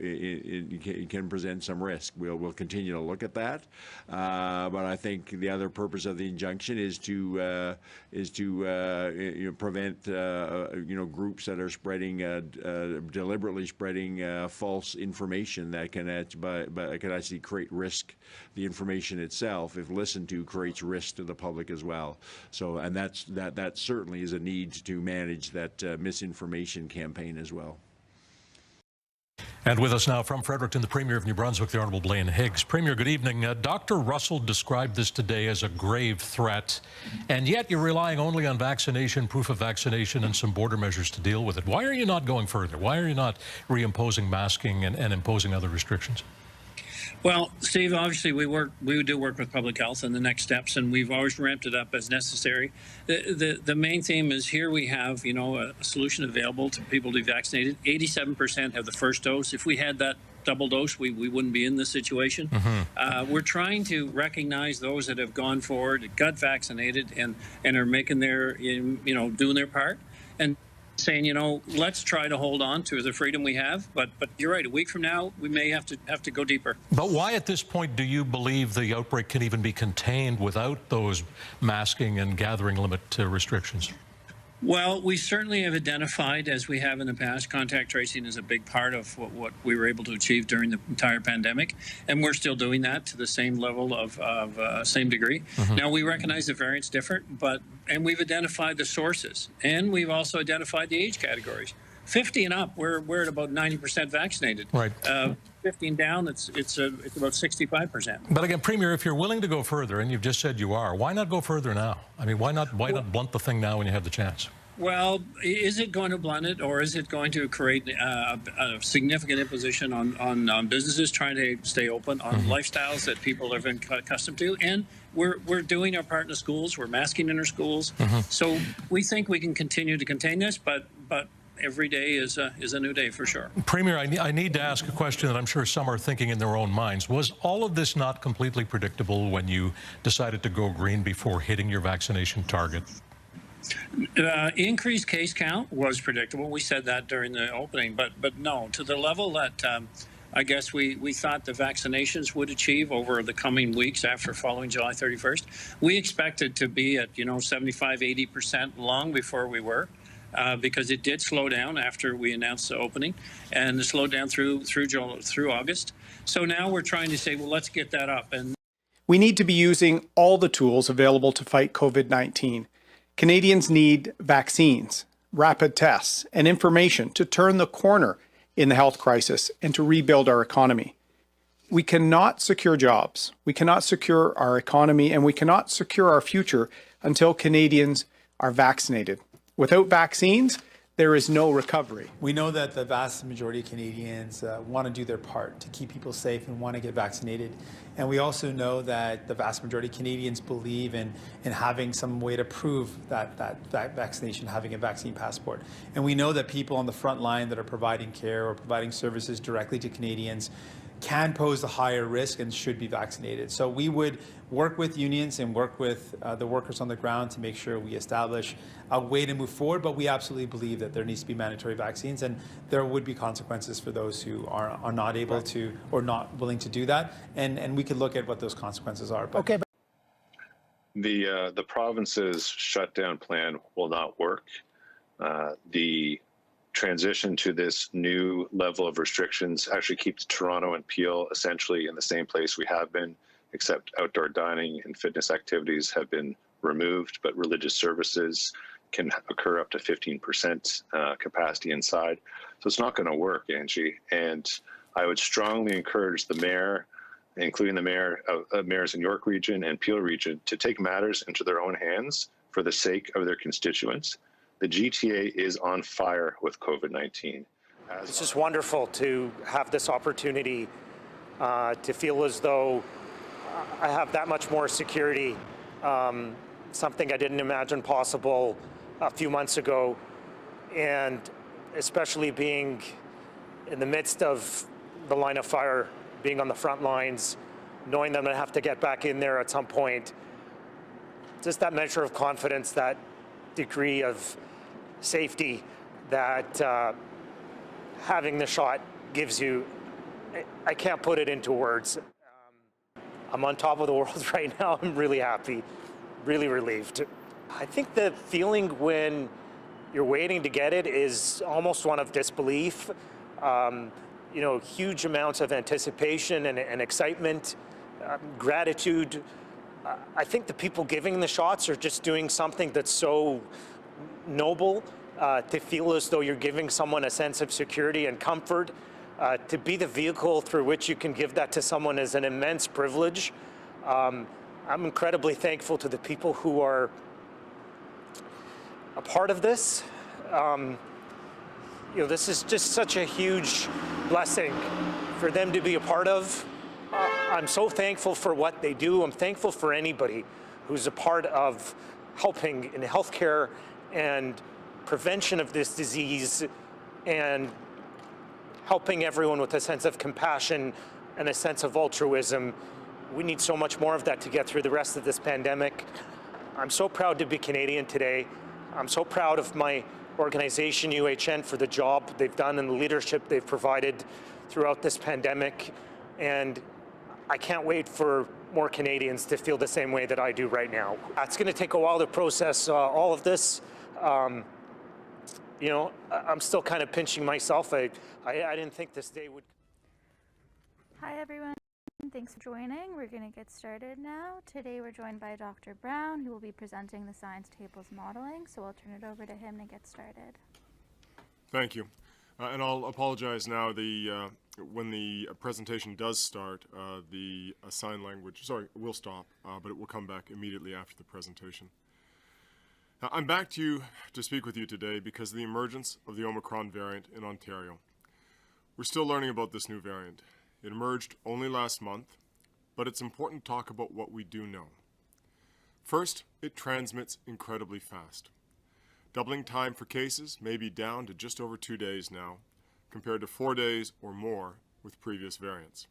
S5: It can present some risk. We'll continue to look at that. But I think the other purpose of the injunction is to prevent groups that are spreading deliberately spreading false information that can actually create risk. The information itself, if listened to, creates risk to the public as well. So, and that certainly is a need to manage that misinformation campaign as well.
S29: And with us now from Fredericton, the Premier of New Brunswick, the Honourable Blaine Higgs. Premier, good evening. Dr. Russell described this today as a grave threat, and yet you're relying only on vaccination, proof of vaccination, and some border measures to deal with it. Why are you not going further? Why are you not reimposing masking and imposing other restrictions?
S6: Well, Steve, obviously we do work with public health and the next steps, and we've always ramped it up as necessary. The main theme is here we have, a solution available to people to be vaccinated. 87% have the first dose. If we had that double dose, we wouldn't be in this situation. We're trying to recognize those that have gone forward, got vaccinated, and are making their, doing their part, and saying, let's try to hold on to the freedom we have. But you're right, a week from now, we may have to go deeper.
S29: But why at this point do you believe the outbreak can even be contained without those masking and gathering limit restrictions?
S6: Well, we certainly have identified, as we have in the past, contact tracing is a big part of what we were able to achieve during the entire pandemic, and we're still doing that to the same level of same degree. Now, we recognize the variant's different, and we've identified the sources, and we've also identified the age categories. 50 and up, we're at about 90% vaccinated. Right. 50 and down, it's about 65%.
S29: But again, Premier, if you're willing to go further, and you've just said you are, why not go further now? I mean, why not blunt the thing now when you have the chance?
S6: Well, is it going to blunt it, or is it going to create a significant imposition on businesses trying to stay open, on lifestyles that people have been accustomed to? And we're doing our part in the schools. We're masking in our schools. So we think we can continue to contain this, but every day is a new day for sure.
S29: Premier, I need to ask a question that I'm sure some are thinking in their own minds. Was all of this not completely predictable when you decided to go green before hitting your vaccination target?
S6: Increased case count was predictable. We said that during the opening, but no, to the level that I guess we thought the vaccinations would achieve over the coming weeks after following July 31st. We expected to be at 75, 80% long before we were. Because it did slow down after we announced the opening, and it slowed down through August. So now we're trying to say, well, let's get that up. And
S7: we need to be using all the tools available to fight COVID-19. Canadians need vaccines, rapid tests, and information to turn the corner in the health crisis and to rebuild our economy. We cannot secure jobs, we cannot secure our economy, and we cannot secure our future until Canadians are vaccinated. Without vaccines, there is no recovery.
S8: We know that the vast majority of Canadians want to do their part to keep people safe and want to get vaccinated. And we also know that the vast majority of Canadians believe in having some way to prove that vaccination, having a vaccine passport. And we know that people on the front line that are providing care or providing services directly to Canadians can pose a higher risk and should be vaccinated. So we would work with unions and work with the workers on the ground to make sure we establish a way to move forward, but we absolutely believe that there needs to be mandatory vaccines, and there would be consequences for those who are not able to or not willing to do that, and we could look at what those consequences are. But
S9: okay. The province's shutdown plan will not work. The transition to this new level of restrictions actually keeps Toronto and Peel essentially in the same place we have been, except outdoor dining and fitness activities have been removed, but religious services can occur up to 15% capacity inside. So it's not going to work, Angie. And I would strongly encourage the mayor, including the mayors in York Region and Peel Region, to take matters into their own hands for the sake of their constituents. The GTA is on fire with COVID-19.
S10: It's just wonderful to have this opportunity to feel as though I have that much more security, something I didn't imagine possible a few months ago, and especially being in the midst of the line of fire, being on the front lines, knowing that I'm going to have to get back in there at some point. Just that measure of confidence, that degree of safety that having the shot gives you, I can't put it into words. I'm on top of the world right now. I'm really happy, really relieved. I think the feeling when you're waiting to get it is almost one of disbelief. You know, huge amounts of anticipation and excitement, gratitude. I think the people giving the shots are just doing something that's so noble, to feel as though you're giving someone a sense of security and comfort. To be the vehicle through which you can give that to someone is an immense privilege. I'm incredibly thankful to the people who are a part of this. You know, this is just such a huge blessing for them to be a part of. I'm so thankful for what they do. I'm thankful for anybody who's a part of helping in healthcare and prevention of this disease and helping everyone with a sense of compassion and a sense of altruism. We need so much more of that to get through the rest of this pandemic. I'm so proud to be Canadian today. I'm so proud of my organization, UHN, for the job they've done and the leadership they've provided throughout this pandemic. And I can't wait for more Canadians to feel the same way that I do right now. It's going to take a while to process all of this. You know, I'm still kind of pinching myself. I didn't think this day would.
S11: Hi, everyone. Thanks for joining. We're going to get started now. Today we're joined by Dr. Brown, who will be presenting the science tables modeling. So I'll turn it over to him to get started.
S12: Thank you. And I'll apologize now. When the presentation does start, the sign language, will stop, but it will come back immediately after the presentation. Now, I'm back to speak with you today because of the emergence of the Omicron variant in Ontario. We're still learning about this new variant. It emerged only last month, but it's important to talk about what we do know. First, it transmits incredibly fast. Doubling time for cases may be down to just over 2 days now, compared to 4 days or more with previous variants.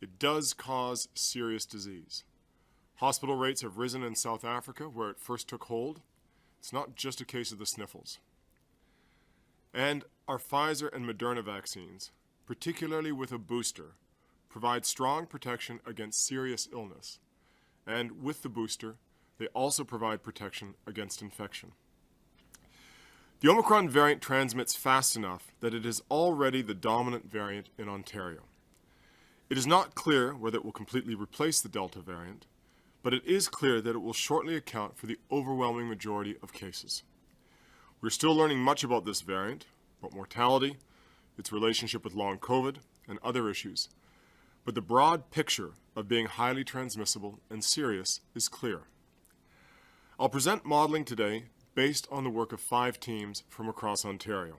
S12: It does cause serious disease. Hospital rates have risen in South Africa, where it first took hold. It's not just a case of the sniffles. And our Pfizer and Moderna vaccines, particularly with a booster, provide strong protection against serious illness. And with the booster, they also provide protection against infection. The Omicron variant transmits fast enough that it is already the dominant variant in Ontario. It is not clear whether it will completely replace the Delta variant, but it is clear that it will shortly account for the overwhelming majority of cases. We're still learning much about this variant, about mortality, its relationship with long COVID, and other issues, but the broad picture of being highly transmissible and serious is clear. I'll present modeling today based on the work of 5 teams from across Ontario.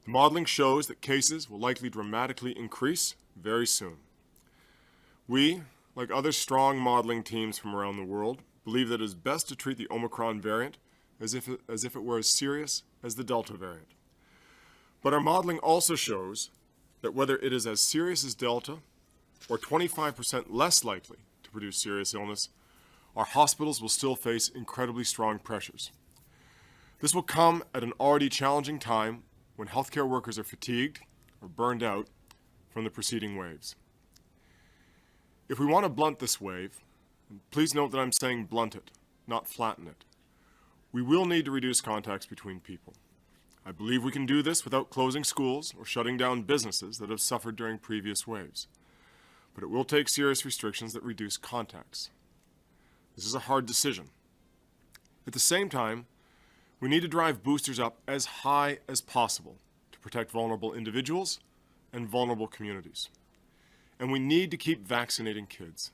S12: The modeling shows that cases will likely dramatically increase very soon. We, like other strong modeling teams from around the world, believe that it is best to treat the Omicron variant as if it were as serious as the Delta variant. But our modeling also shows that whether it is as serious as Delta or 25% less likely to produce serious illness, our hospitals will still face incredibly strong pressures. This will come at an already challenging time when healthcare workers are fatigued or burned out from the preceding waves. If we want to blunt this wave, and please note that I'm saying blunt it, not flatten it, we will need to reduce contacts between people. I believe we can do this without closing schools or shutting down businesses that have suffered during previous waves. But it will take serious restrictions that reduce contacts. This is a hard decision. At the same time, we need to drive boosters up as high as possible to protect vulnerable individuals and vulnerable communities. And we need to keep vaccinating kids.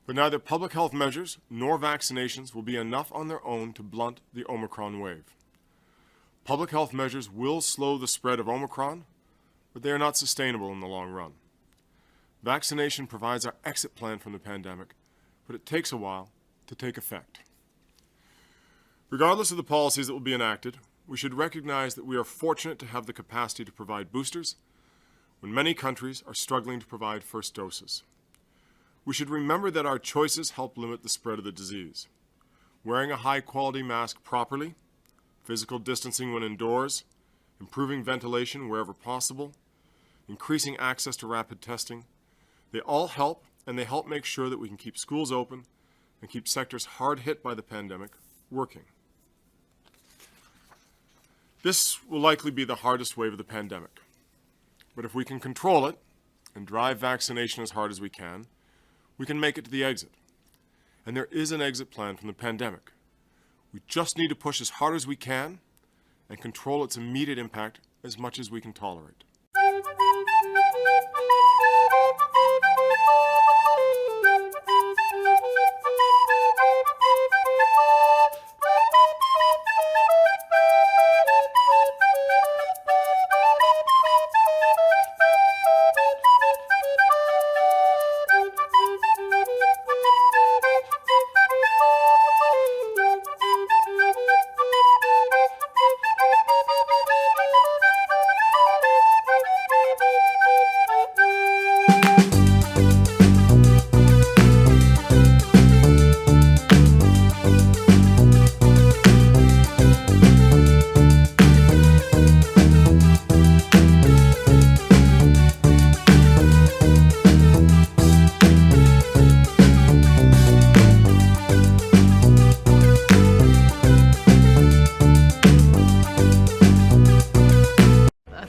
S12: But neither public health measures nor vaccinations will be enough on their own to blunt the Omicron wave. Public health measures will slow the spread of Omicron, but they are not sustainable in the long run. Vaccination provides our exit plan from the pandemic, but it takes a while to take effect. Regardless of the policies that will be enacted, we should recognize that we are fortunate to have the capacity to provide boosters when many countries are struggling to provide first doses. We should remember that our choices help limit the spread of the disease. Wearing a high-quality mask properly, physical distancing when indoors, improving ventilation wherever possible, increasing access to rapid testing, they all help, and they help make sure that we can keep schools open and keep sectors hard hit by the pandemic working. This will likely be the hardest wave of the pandemic. But if we can control it and drive vaccination as hard as we can make it to the exit. And there is an exit plan from the pandemic. We just need to push as hard as we can and control its immediate impact as much as we can tolerate.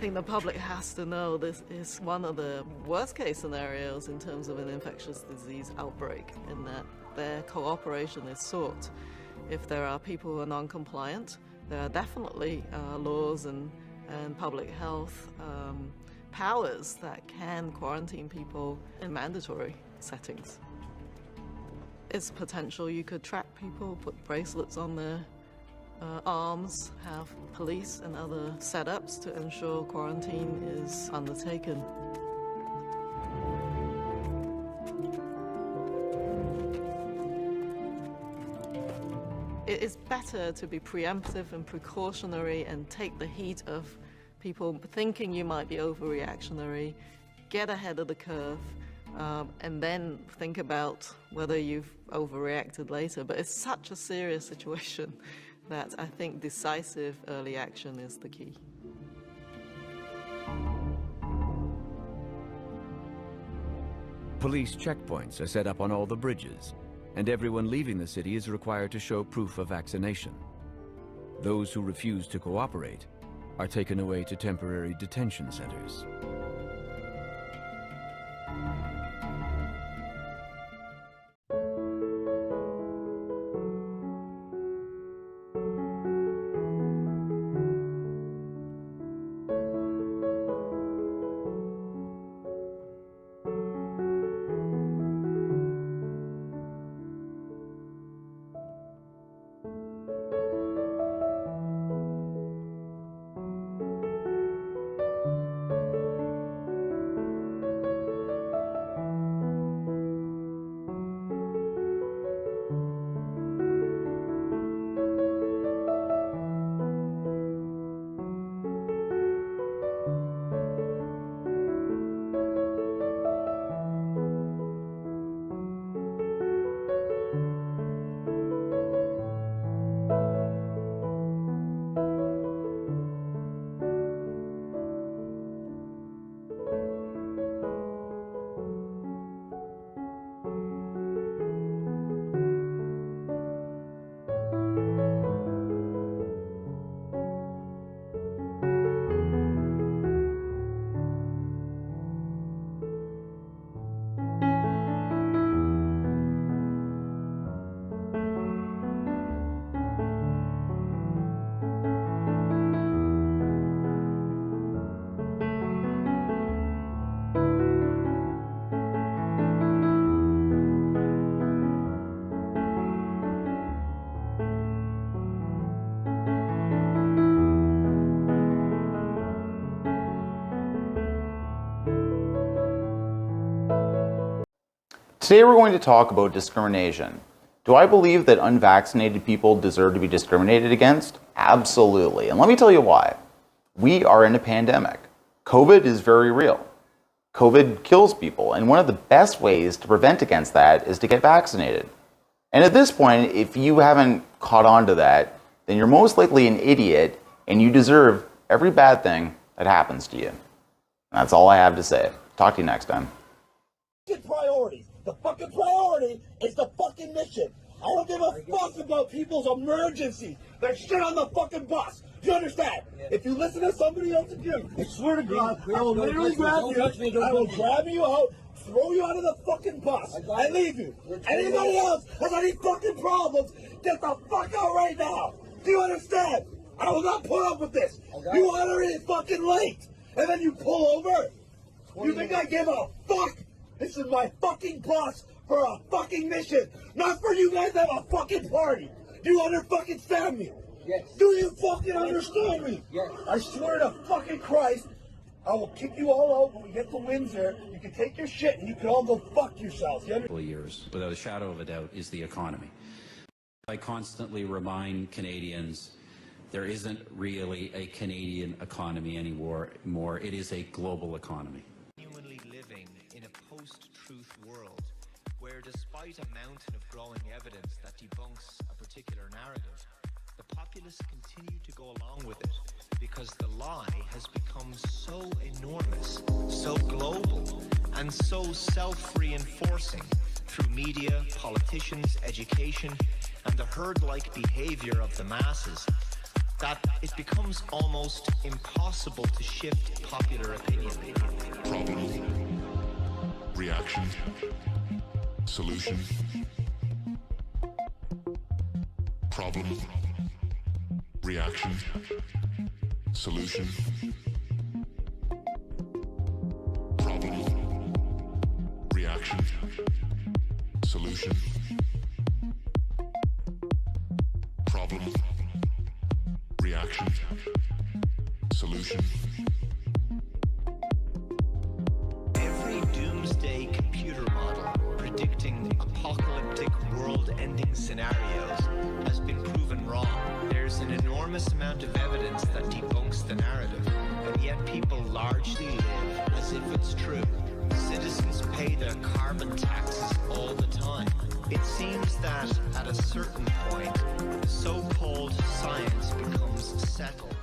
S13: The public has to know this is one of the worst case scenarios in terms of an infectious disease outbreak, in that their cooperation is sought. If there are people who are non-compliant, there are definitely laws and public health powers that can quarantine people in mandatory settings. It's potential you could track people, put bracelets on their arms, have police and other setups to ensure quarantine is undertaken. It is better to be preemptive and precautionary and take the heat of people thinking you might be overreactionary, get ahead of the curve, and then think about whether you've overreacted later. But it's such a serious situation that I think decisive early action is the key.
S14: Police checkpoints are set up on all the bridges, and everyone leaving the city is required to show proof of vaccination. Those who refuse to cooperate are taken away to temporary detention centers.
S15: Today we're going to talk about discrimination. Do I believe that unvaccinated people deserve to be discriminated against? Absolutely. And let me tell you why. We are in a pandemic. COVID is very real. COVID kills people, and one of the best ways to prevent against that is to get vaccinated. And at this point, if you haven't caught on to that, then you're most likely an idiot and you deserve every bad thing that happens to you. That's all I have to say. Talk to you next time.
S16: Priorities. The fucking priority is the fucking mission. I don't give a fuck about people's emergency. There's shit on the fucking bus. Do you understand? If you listen to somebody else again, I swear to God, I will literally grab you. I will grab you out, throw you out of the fucking bus, and leave you. Anybody else has any fucking problems, get the fuck out right now. Do you understand? I will not put up with this. You are fucking late, and then you pull over. You think I give a fuck? This is my fucking bus for a fucking mission, not for you guys to have a fucking party. Do you understand me? Yes. Do you fucking understand me? Yes. I swear to fucking Christ, I will kick you all out when we get to Windsor. You can take your shit and you can all go fuck yourselves.
S17: Years, without a shadow of a doubt, is the economy. I constantly remind Canadians there isn't really a Canadian economy anymore. It is a global economy.
S18: Genuinely living in a post-truth world where despite a mountain of growing evidence that debunks a particular narrative, the populace continue to go along with it because the lie has become so enormous, so global, and so self-reinforcing through media, politicians, education, and the herd-like behavior of the masses that it becomes almost impossible to shift popular opinion.
S19: Problem, reaction, solution. Problem, reaction, solution. Problem, reaction, solution. Problem, reaction, solution.
S18: Every doomsday computer model predicting apocalyptic world-ending scenarios has been proven wrong. There's an enormous amount of evidence that debunks the narrative, and yet people largely live as if it's true. Citizens pay their carbon taxes all the time. It seems that at a certain point, so-called science becomes settled.